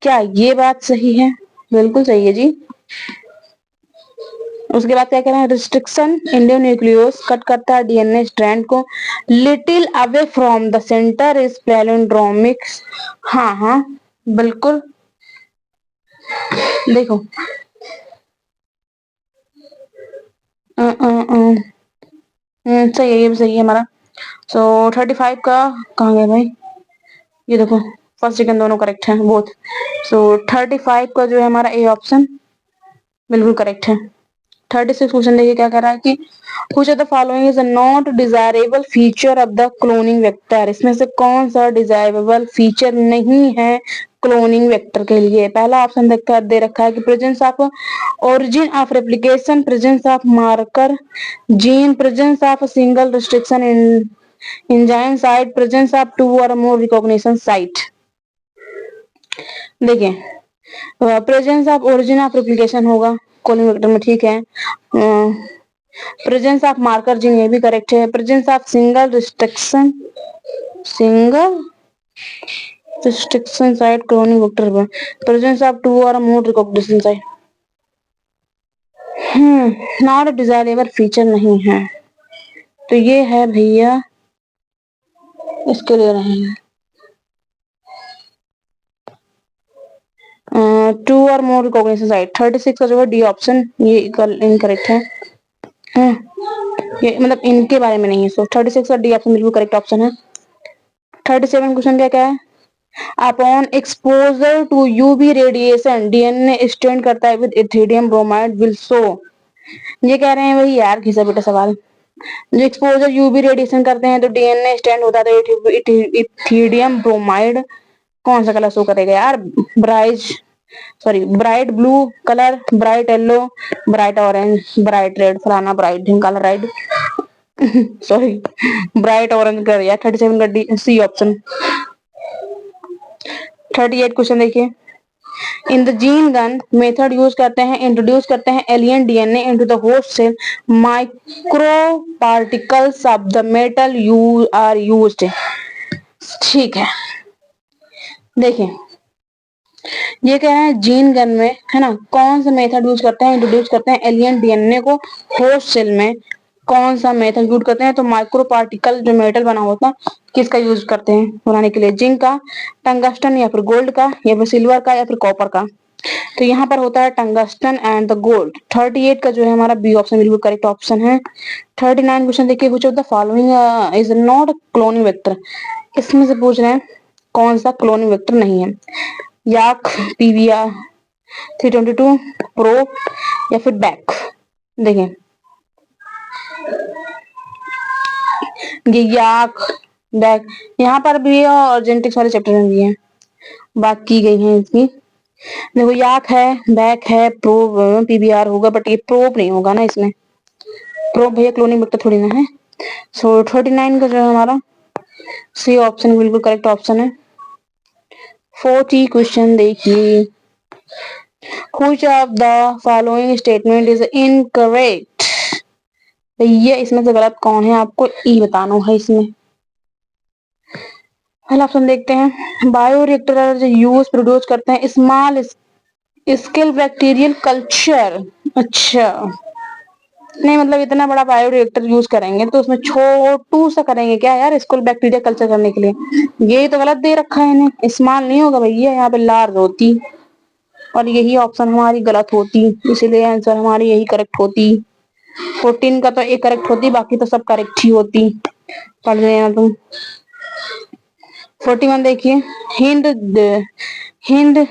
क्या ये बात सही है? बिल्कुल सही है जी। उसके बाद क्या कह रहे हैं, रिस्ट्रिक्शन एंडोन्यूक्लियस कट करता है डीएनए स्ट्रैंड को little away from the centre is palindromics. हाँ हाँ बिल्कुल, देखो सही है, ये भी सही है हमारा। सो 35 का कहाँ गया भाई, ये देखो फर्स्ट सेकंड दोनों करेक्ट है बोथ। सो 35 का जो है हमारा ए ऑप्शन बिल्कुल करेक्ट है। 36 क्वेश्चन देखिए क्या कह रहा है कि which of the following is a not desirable feature of the cloning vector। इसमें से कौन सा डिजायरेबल फीचर नहीं है क्लोनिंग वेक्टर के लिए? पहला ऑप्शन दे रखा है कि presence of origin of replication, presence of marker gene, presence of single restriction in enzyme site, presence of 2 और मोर रिकॉग्निशन साइट। देखिए presence of origin of replication होगा क्लोनिंग वेक्टर में, ठीक है। प्रेजेंस ऑफ मार्कर जीन, ये भी correct है। Presence of single restriction site cloning vector में, प्रेजेंस ऑफ 2 और more recognition site not desirable feature नहीं है, तो ये है भैया इसके लिए रहेंगे। टू और मोर रिकॉग्निशन साइट। 36 का जो है डी ऑप्शन ये इनकरेक्ट है। ये मतलब इनके बारे में नहीं है, सो 36 का डी ऑप्शन बिल्कुल करेक्ट ऑप्शन है। 37 क्वेश्चन क्या है? Upon exposure to UV radiation DNA stand करता है with ethidium bromide will show. ये कह रहे हैं भाई यार घिसा बेटा सवाल। जो एक्सपोजर यूवी रेडिएशन करते हैं तो डीएनए स्टैंड होता है, तो इथिडियम ब्रोमाइड कौन सा कलर शो करेगा यार? Bright blue colour, bright yellow, bright orange, bright red, फलाना bright colour red sorry bright orange कर यार। 37 का डी सी ऑप्शन। 38 क्वेश्चन देखिए। In the gene gun method use करते हैं, इंट्रोड्यूस करते हैं alien DNA into the host cell, micro particles of the metal you are used. ठीक है, देखिए ये कह रहे हैं जीन गन में है ना कौन सा मेथड यूज करते हैं, इंट्रोड्यूस करते हैं एलियन डीएनए को होस्ट सेल में, कौन सा मेथड यूज करते हैं? तो माइक्रो पार्टिकल जो मेटल बना होता है किसका यूज करते हैं बनाने के लिए? जिंक का, टंगस्टन या फिर गोल्ड का या फिर सिल्वर का या फिर कॉपर का? तो यहाँ पर होता है टंगस्टन एंड द गोल्ड। 38 का जो है हमारा बी ऑप्शन बिल्कुल करेक्ट ऑप्शन है। 39 क्वेश्चन देखिए, which of the following is not cloning vector. इसमें से पूछ रहे हैं कौन सा क्लोनिंग वेक्टर नहीं है? याक, पीवीआर, 322, प्रो या फिर बैक? देखिए ये याक, बैक, यहाँ पर भी है और जेनेटिक्स वाले चैप्टर में भी है, बात की गई है इसकी। देखो याक है, बैक है, प्रो पीवीआर होगा, बट ये प्रोब नहीं होगा ना इसमें। प्रोब भैया क्लोनिंग वेक्टर थोड़ी ना है। सो 39 का जो है हमारा सी ऑप्शन बिल्कुल करेक्ट ऑप्शन है। 40 क्वेश्चन देखिए। Which of the following statement is incorrect? भैया इसमें से गलत कौन है आपको ई बताना है इसमें। पहला ऑप्शन देखते हैं, बायोरिएक्टर जो यूज प्रोड्यूस करते हैं स्मॉल स्केल बैक्टीरियल कल्चर। अच्छा नहीं, मतलब इतना बड़ा बायोरिएक्टर यूज करेंगे तो उसमें छोटू सा करेंगे क्या यार स्कूल बैक्टीरिया कल्चर करने के लिए? ये तो गलत दे रखा है इन्हें, स्मॉल नहीं होगा भैया, यहाँ पे लार्ज होती और यही ऑप्शन हमारी गलत होती, इसीलिए आंसर हमारी यही करेक्ट होती। 14 का तो एक करेक्ट होती, बाकी तो सब करेक्ट ही होती। पढ़ लेना तुम। 41 देखिए, Hind Hind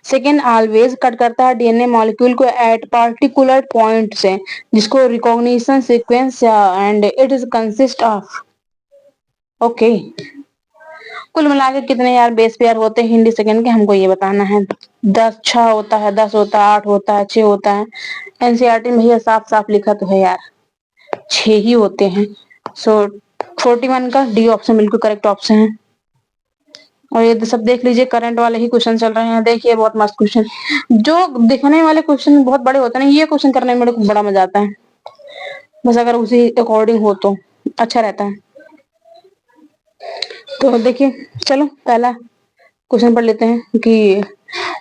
second always cut करता है डीएनए मॉलिक्यूल को एट पार्टिकुलर पॉइंट से जिसको recognition sequence and it is consist of. Okay, कुल मिला के कितने यार बेस पेयर होते हैं हिंदी सेकंड के हमको ये बताना है। 10 6 होता है, 10 होता है, 8 होता है, 6 होता है। एनसीईआरटी में भैया साफ साफ लिखा तो है यार 6 ही होते हैं। सो 41 का डी ऑप्शन बिल्कुल करेक्ट ऑप्शन है। और ये सब देख लीजिए करंट वाले ही क्वेश्चन चल रहे हैं, देखिए बहुत मस्त क्वेश्चन। जो दिखने वाले क्वेश्चन बहुत बड़े होते हैं ना, ये क्वेश्चन करने में मेरे को बड़ा मजा आता है, बस अगर उसी अकॉर्डिंग हो तो अच्छा रहता है। तो देखिए चलो पहला क्वेश्चन पढ़ लेते हैं कि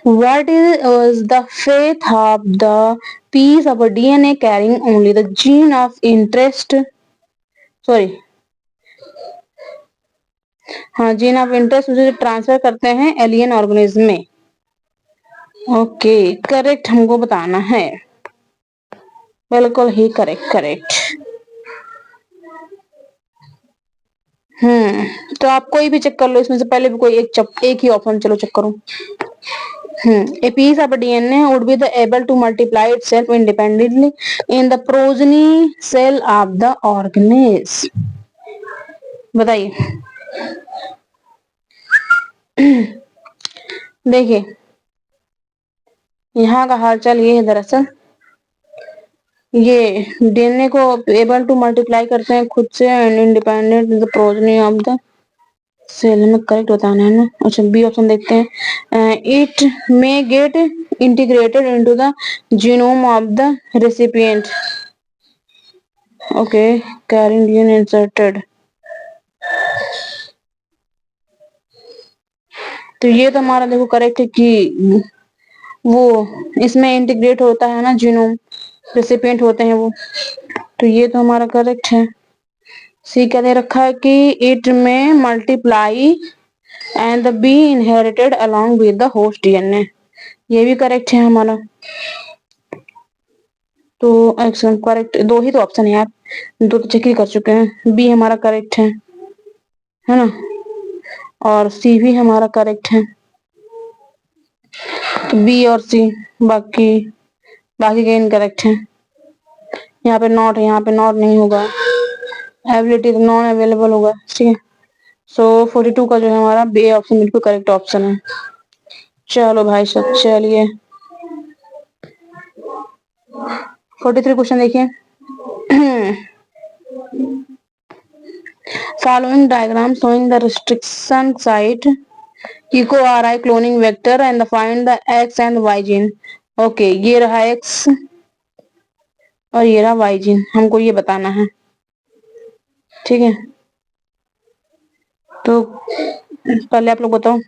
what is the fate of the piece of a DNA carrying only the gene of interest, sorry हाँ जीन ऑफ इंटरेस्ट उसे ट्रांसफर करते हैं एलियन ऑर्गेनिज्म में। ओके करेक्ट हमको बताना है, बिल्कुल ही करेक्ट करेक्ट। तो आप कोई भी चेक कर लो इसमें से, पहले भी कोई एक ही ऑप्शन चलो चेक करो। A piece of DNA would be able to multiply itself independently in the progeny cell of the organism। बताइए देखिए यहाँ का हालचाल ये है, दरअसल ये डीएनए को एबल टू मल्टीप्लाई करते हैं खुद से and independent in the progeny of the cell, में करेक्ट बताना है ना। अच्छा बी ऑप्शन देखते हैं, it may get integrated into the genome of the recipient. Okay carrying DNA inserted, तो ये तो हमारा देखो करेक्ट है कि वो इसमें इंटीग्रेट होता है ना, जीनोम रेसिपिएंट होते हैं वो, तो ये तो हमारा करेक्ट है। सी क्या दे रखा है कि इट में multiply and B inherited along with the host DNA, ये भी करेक्ट है हमारा। तो एक्शन करेक्ट, दो ही तो ऑप्शन है यार, दो तो चेक ही कर चुके हैं। बी हमारा करेक्ट है ना, और सी भी हमारा करेक्ट है। तो बी और सी, बाकी बाकी के इनकरेक्ट है। यहाँ पे नॉट है, यहाँ पे नॉट नहीं होगा। एबिलिटी तो नॉन अवेलेबल होगा, ठीक है। सो 42 का जो है हमारा बी ऑप्शन बिल्कुल करेक्ट ऑप्शन है। चलो भाई सब, चलिए 43 क्वेश्चन देखिए। Following diagram showing the restriction site, eco-RI cloning vector and find the X and Y gene. Okay ये रहा X और ये रहा Y जीन, हमको ये बताना है, ठीक है। तो पहले आप लोग बताओ।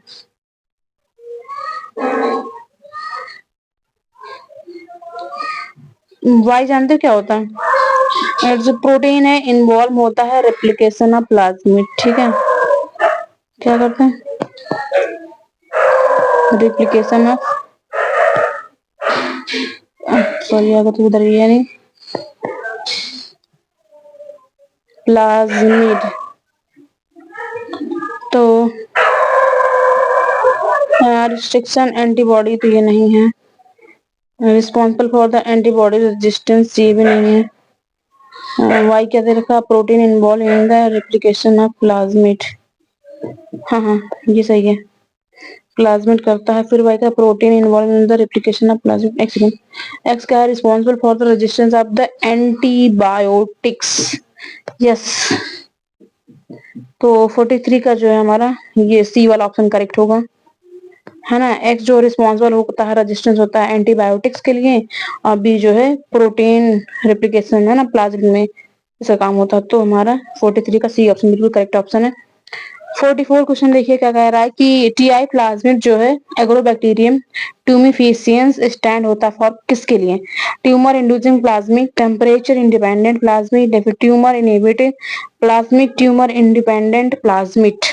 Y जानते हो क्या होता है? जो प्रोटीन है इन्वॉल्व होता है रेप्लिकेशन ऑफ प्लाज्मिड, ठीक है। क्या करते हैं? रेप्लिकेशन ऑफ, सॉरी अगर तो उधर ये नहीं, प्लाज्मिड। तो रिस्ट्रिक्शन एंटीबॉडी तो ये नहीं है, responsible for the antibody resistance ये भी नहीं है। वाई क्या दे रखा? Protein involve in the replication of plasmid. हाँ हाँ ये सही है, प्लाज्मिड करता है। फिर वाई का protein involve in the replication of plasmid. X क्या है? Responsible for the resistance of the antibiotics. Yes, तो 43 का जो है हमारा ये सी वाला ऑप्शन करेक्ट होगा, है ना। एक्स जो रिस्पॉन्सिबल होता है, रेजिस्टेंस होता है एंटीबायोटिक्स के लिए, और बी जो है प्रोटीन रेप्लिकेशन, है ना, प्लाज्मिड में इसका काम होता है। तो हमारा 43 का सी ऑप्शन बिल्कुल करेक्ट ऑप्शन है। 44 क्वेश्चन देखिए क्या कह रहा है कि टीआई प्लाज्मिड जो है एग्रोबैक्टीरियम ट्यूमिफिशियंस स्टैंड होता है फॉर किसके लिए? Tumour inducing plasmid, temperature independent plasmid, या फिर tumour inhibiting plasmid, tumour independent plasmid.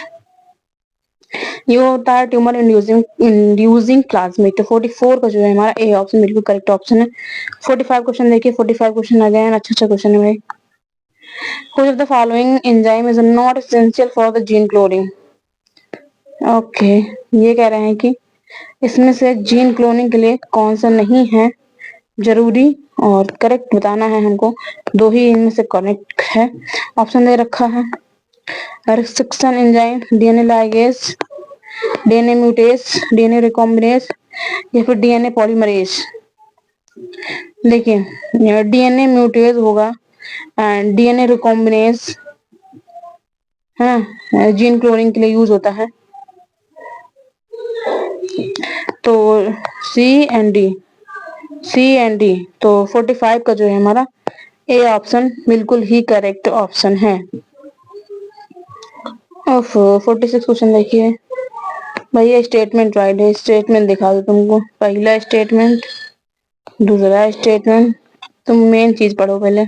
ये होता है ट्यूमर इंड्यूसिंग प्लाज्मिड। तो 44 का जो है हमारा ए ऑप्शन बिल्कुल करेक्ट ऑप्शन है। 45 क्वेश्चन देखिए। 45 क्वेश्चन आ गए हैं, अच्छा क्वेश्चन है भाई। Which of the following enzyme is not essential for the gene cloning? Okay ये कह रहे हैं कि इसमें से जीन क्लोनिंग के लिए कौन सा नहीं है जरूरी, और करेक्ट बताना है हमको। दो ही इनमें से करेक्ट है। ऑप्शन दे रखा है restriction enzyme, DNA ligase, DNA mutase, DNA recombinase, या फिर डीएनए पॉलीमरेज। देखिए डीएनए म्यूटेज होगा, डीएनए रिकॉम्बिनेज है, जीन क्लोनिंग के लिए यूज होता है। तो C and D, C and D. तो 45 का जो है हमारा ए ऑप्शन बिल्कुल ही करेक्ट ऑप्शन है। 46 क्वेश्चन देखिए। भैया स्टेटमेंट राइट है, स्टेटमेंट दिखा दो तुमको। पहला स्टेटमेंट, दूसरा स्टेटमेंट, तुम मेन चीज पढ़ो पहले।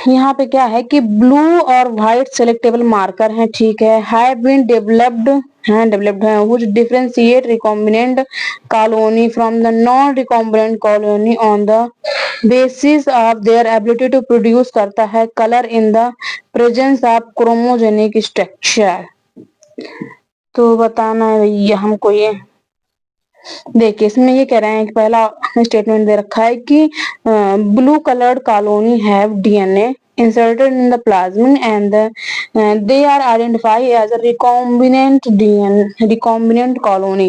यहाँ पे क्या है कि ब्लू और व्हाइट सेलेक्टेबल मार्कर हैं, ठीक है, हैव बीन डेवलप्ड है which differentiate recombinant colony from the non recombinant colony on the basis of their ability to produce करता है colour in the presence of chromogenic structure. तो बताना है भैया हमको ये। देखिए इसमें ये कह रहे हैं कि पहला स्टेटमेंट दे रखा है कि blue coloured colony have DNA inserted in the plasmid and they are identified as a recombinant DNA recombinant colony।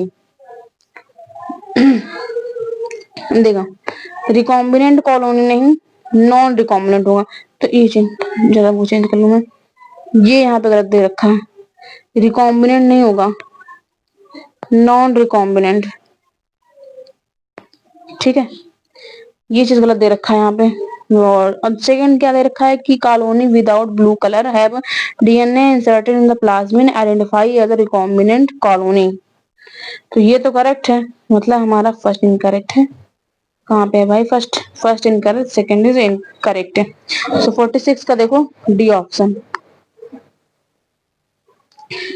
देखो रिकॉम्बिनेंट कॉलोनी नहीं, नॉन रिकॉम्बिनेंट होगा। तो ये चेंज जरा वो चेंज कर लूं मैं, ये यहाँ पे गलत दे रखा है, रिकॉम्बिनेंट नहीं होगा, नॉन रिकॉम्बिनेंट, ठीक है। ये चीज गलत दे रखा है यहाँ पे। और सेकंड क्या दे रखा है कि colony without blue colour have DNA inserted in the plasmid identify as a recombinant colony. तो ये तो करेक्ट है, मतलब हमारा फर्स्ट इनकरेक्ट है। कहाँ पे है भाई? First incorrect, second is incorrect है। सो 46 का देखो डी ऑप्शन।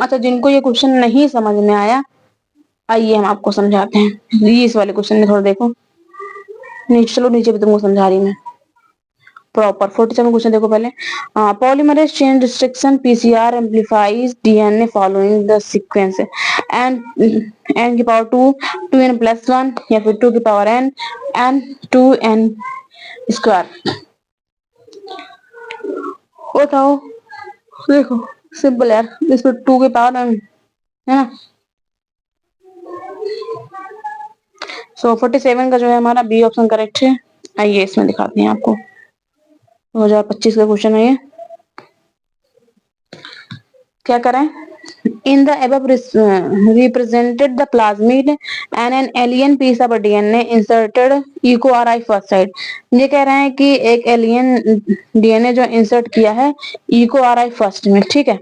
अच्छा जिनको ये क्वेश्चन नहीं समझ में आया आइए हम आपको समझाते हैं। ये इस वाले क्वेश्चन में थोड़ा देखो नीचे, चलो नीचे भी तुमको समझा रही मैं प्रॉपर। 47 क्वेश्चन देखो पहले। Polymerase chain restriction PCR amplifies DNA following the sequence an की पावर 2, 2n+1 या फिर 2 की पावर n 2n स्क्वायर। बताओ। देखो सिंपल यार, इसमें 2 की पावर n है ना। सो 47 का जो है हमारा बी ऑप्शन करेक्ट है। आइए इसमें दिखाते हैं आपको। 2025 का क्वेश्चन है ये। क्या करें। In the above represented the plasmid and an alien piece of DNA inserted EcoRI first side। ये कह रहे हैं कि एक एलियन डीएनए जो इंसर्ट किया है EcoRI फर्स्ट में, ठीक है।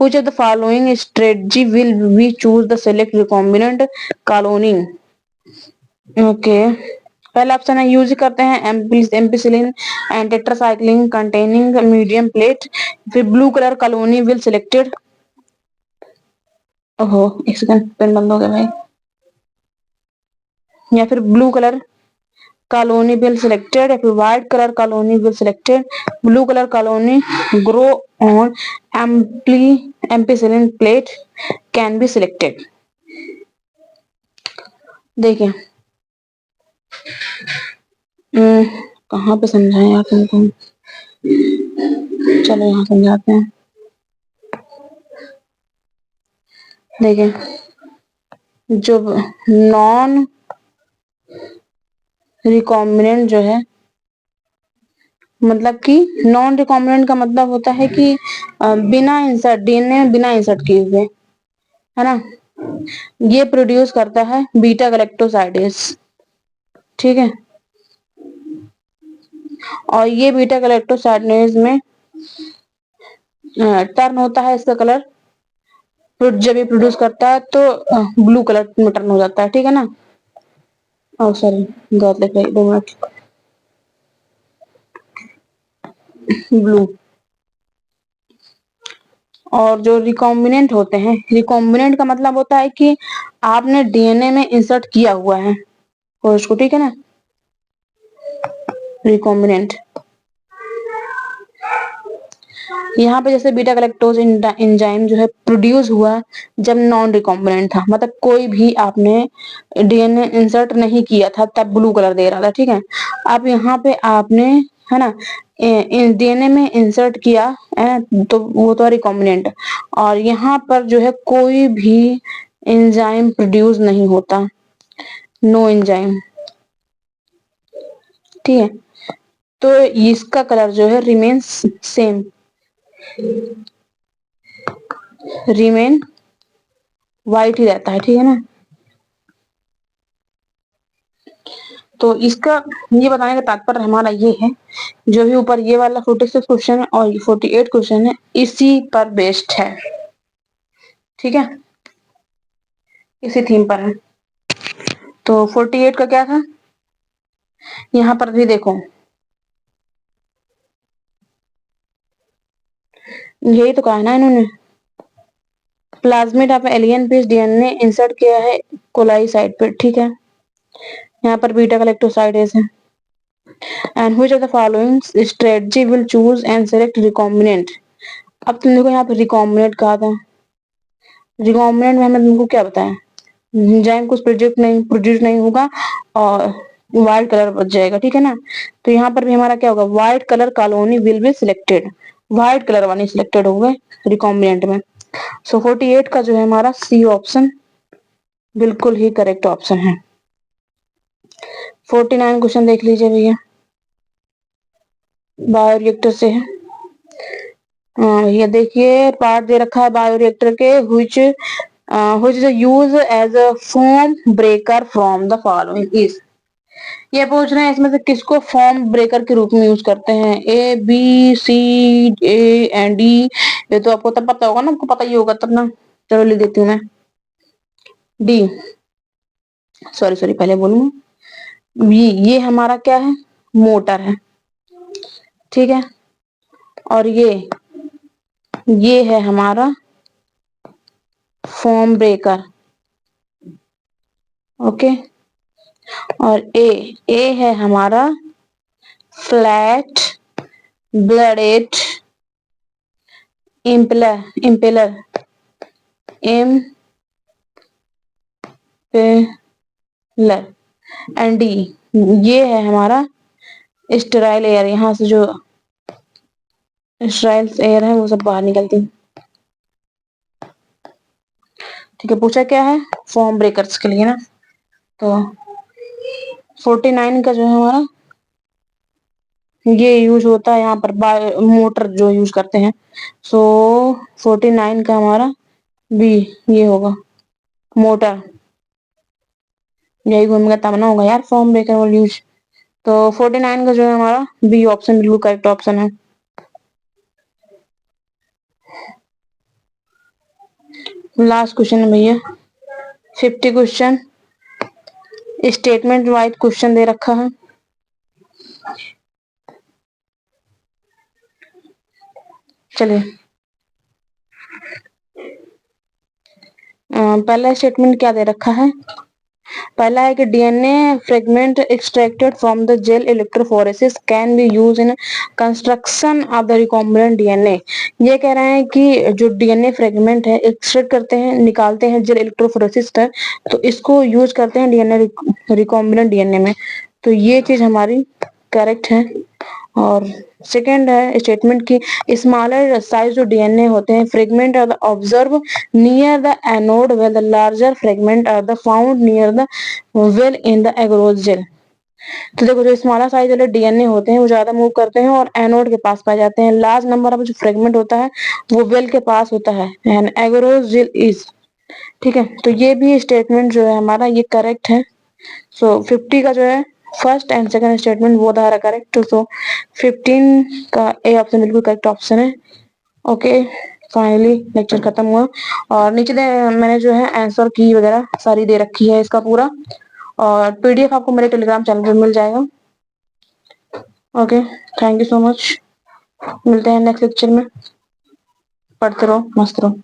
Which of the following strategy will we choose the select recombinant colony? Okay पहला ऑप्शन है यूज करते हैं ampicillin and tetracycline containing medium plate, फिर blue colour colony will selected. ओहो एक सेकंड पेन बंद हो गया भाई। या फिर blue colour colony will selected या फिर white colour colony will selected. Blue colour colony grow on ampicillin plate can be selected. देखिए कहाँ पे समझाएं आप तुमको, चलो यहाँ समझाते हैं। देखिए जो नॉन रिकॉम्बिनेंट जो है, मतलब कि नॉन रिकॉम्बिनेंट का मतलब होता है कि बिना इंसर्ट डीएनए में बिना इंसर्ट किए हुए, है ना। ये प्रोड्यूस करता है बीटा गैलेक्टोसाइडेस, ठीक है। और ये बीटा गैलेक्टोसाइडेस में टर्न होता है इसका कलर, जब ये प्रोड्यूस करता है तो ब्लू कलर में टर्न हो जाता है, ठीक है ना। ओ सॉरी गलत लिख रही, 2 मिनट। ब्लू। और जो रिकॉम्बिनेंट होते हैं, रिकॉम्बिनेंट का मतलब होता है कि आपने डीएनए में इंसर्ट किया हुआ है कोर्स को, ठीक है ना। रिकॉम्बिनेंट यहाँ पे जैसे बीटा गैलेक्टोज एंजाइम जो है प्रोड्यूस हुआ जब नॉन रिकॉम्बिनेंट था, मतलब कोई भी आपने डीएनए इंसर्ट नहीं किया था तब ब्लू कलर दे रहा था, ठीक है। अब यहाँ पे आपने, है ना, डीएनए में इंसर्ट किया है तो वो तो रिकॉम्बिनेंट। और यहाँ पर जो है कोई भी एंजाइम प्रोड्यूस नहीं होता, नो एंजाइम, ठीक है। तो इसका कलर जो है रिमेन्स सेम, रिमेन व्हाइट ही रहता है, ठीक है ना। तो इसका ये बताने का तात्पर्य हमारा ये है, जो भी ऊपर ये वाला 46 क्वेश्चन है और 48 क्वेश्चन है इसी पर बेस्ड है, ठीक है, इसी थीम पर है। तो 48 का क्या था, यहाँ पर भी देखो यही तो कहा है ना इन्होंने, plasmid of alien piece DNA insert किया है कोलाई साइड पे, ठीक है। यहाँ पर बीटा गैलेक्टोसाइडेस है। And which of the following strategy will choose and select recombinant. अब तुम देखो यहाँ पे रिकॉम्बिनेंट कहा था, रिकॉम्बिनेंट में हमने तुमको क्या बताया, एंजाइम कुछ प्रोड्यूस नहीं होगा और व्हाइट कलर बच जाएगा, ठीक है ना। तो यहाँ पर भी हमारा क्या होगा, white colour colony will be selected, white colour वाली सिलेक्टेड हो गए रिकॉम्बिनेंट में। सो 48 का जो है हमारा सी ऑप्शन बिल्कुल ही करेक्ट ऑप्शन है। 49 क्वेश्चन देख लीजिए भैया, बायोरिएक्टर से है। ये देखिए पार्ट दे रखा है बायोरिएक्टर के, which is used as a foam breaker from the following is। ये पूछ रहे हैं इसमें से किसको फॉर्म ब्रेकर के रूप में यूज करते हैं, A B C A and D. ये तो आपको तब पता होगा ना, आपको पता ही होगा तब ना। चलो लिख देती हूँ मैं, डी, सॉरी सॉरी पहले बोलूंगा। ये हमारा क्या है, मोटर है, ठीक है। और ये है हमारा फॉर्म ब्रेकर, ओके। और ए है हमारा flat blooded impeller impeller impeller. And D ये है हमारा स्टेराइल एयर, यहाँ से जो स्टेराइल एयर है वो सब बाहर निकलती है। ठीक है, पूछा क्या है फॉर्म ब्रेकर्स के लिए ना। तो 49 का जो है हमारा ये यूज होता है यहाँ पर मोटर जो यूज करते हैं। सो 49 का हमारा बी ये होगा मोटर। यही घूमेगा तब ना होगा यार फॉर्म ब्रेकर वाला यूज। तो 49 का जो है हमारा बी ऑप्शन बिल्कुल करेक्ट ऑप्शन है। लास्ट क्वेश्चन है भैया 50 क्वेश्चन, स्टेटमेंट वाइज क्वेश्चन दे रखा है। चलिए पहला स्टेटमेंट क्या दे रखा है। पहला है कि DNA fragment extracted from the gel electrophoresis can be use in construction of the recombinant DNA. ये कह रहे हैं कि जो डीएनए फ्रेगमेंट है एक्सट्रैक्ट करते हैं निकालते हैं जेल इलेक्ट्रोफोरेसिस का, तो इसको यूज करते हैं डीएनए रिकॉम्बिनेंट डीएनए में। तो ये चीज हमारी करेक्ट है। और सेकेंड है स्टेटमेंट की स्मॉलर साइज जो डीएनए होते हैं fragment are the observe near the anode well the larger fragment are the found near the well in the agarose gel. तो देखो जो स्मॉलर साइज वाले डीएनए होते हैं वो ज्यादा मूव करते हैं और एनोड के पास पाए जाते हैं। लार्ज नंबर ऑफ जो फ्रेगमेंट होता है वो वेल के पास होता है एंड एग्रोज जेल इज। ठीक है, तो ये भी स्टेटमेंट जो है हमारा ये करेक्ट है। सो 50 का जो है फर्स्ट एंड सेकंड स्टेटमेंट वो था करेक्ट। सो 15 का ए ऑप्शन बिल्कुल करेक्ट ऑप्शन है। ओके, फाइनली लेक्चर खत्म हुआ। और नीचे मैंने जो है आंसर की वगैरह सारी दे रखी है इसका पूरा, और पीडीएफ आपको मेरे टेलीग्राम चैनल पे मिल जाएगा। Okay, thank you so much. मिलते हैं नेक्स्ट लेक्चर में। पढ़ते रहो, मस्त रहो।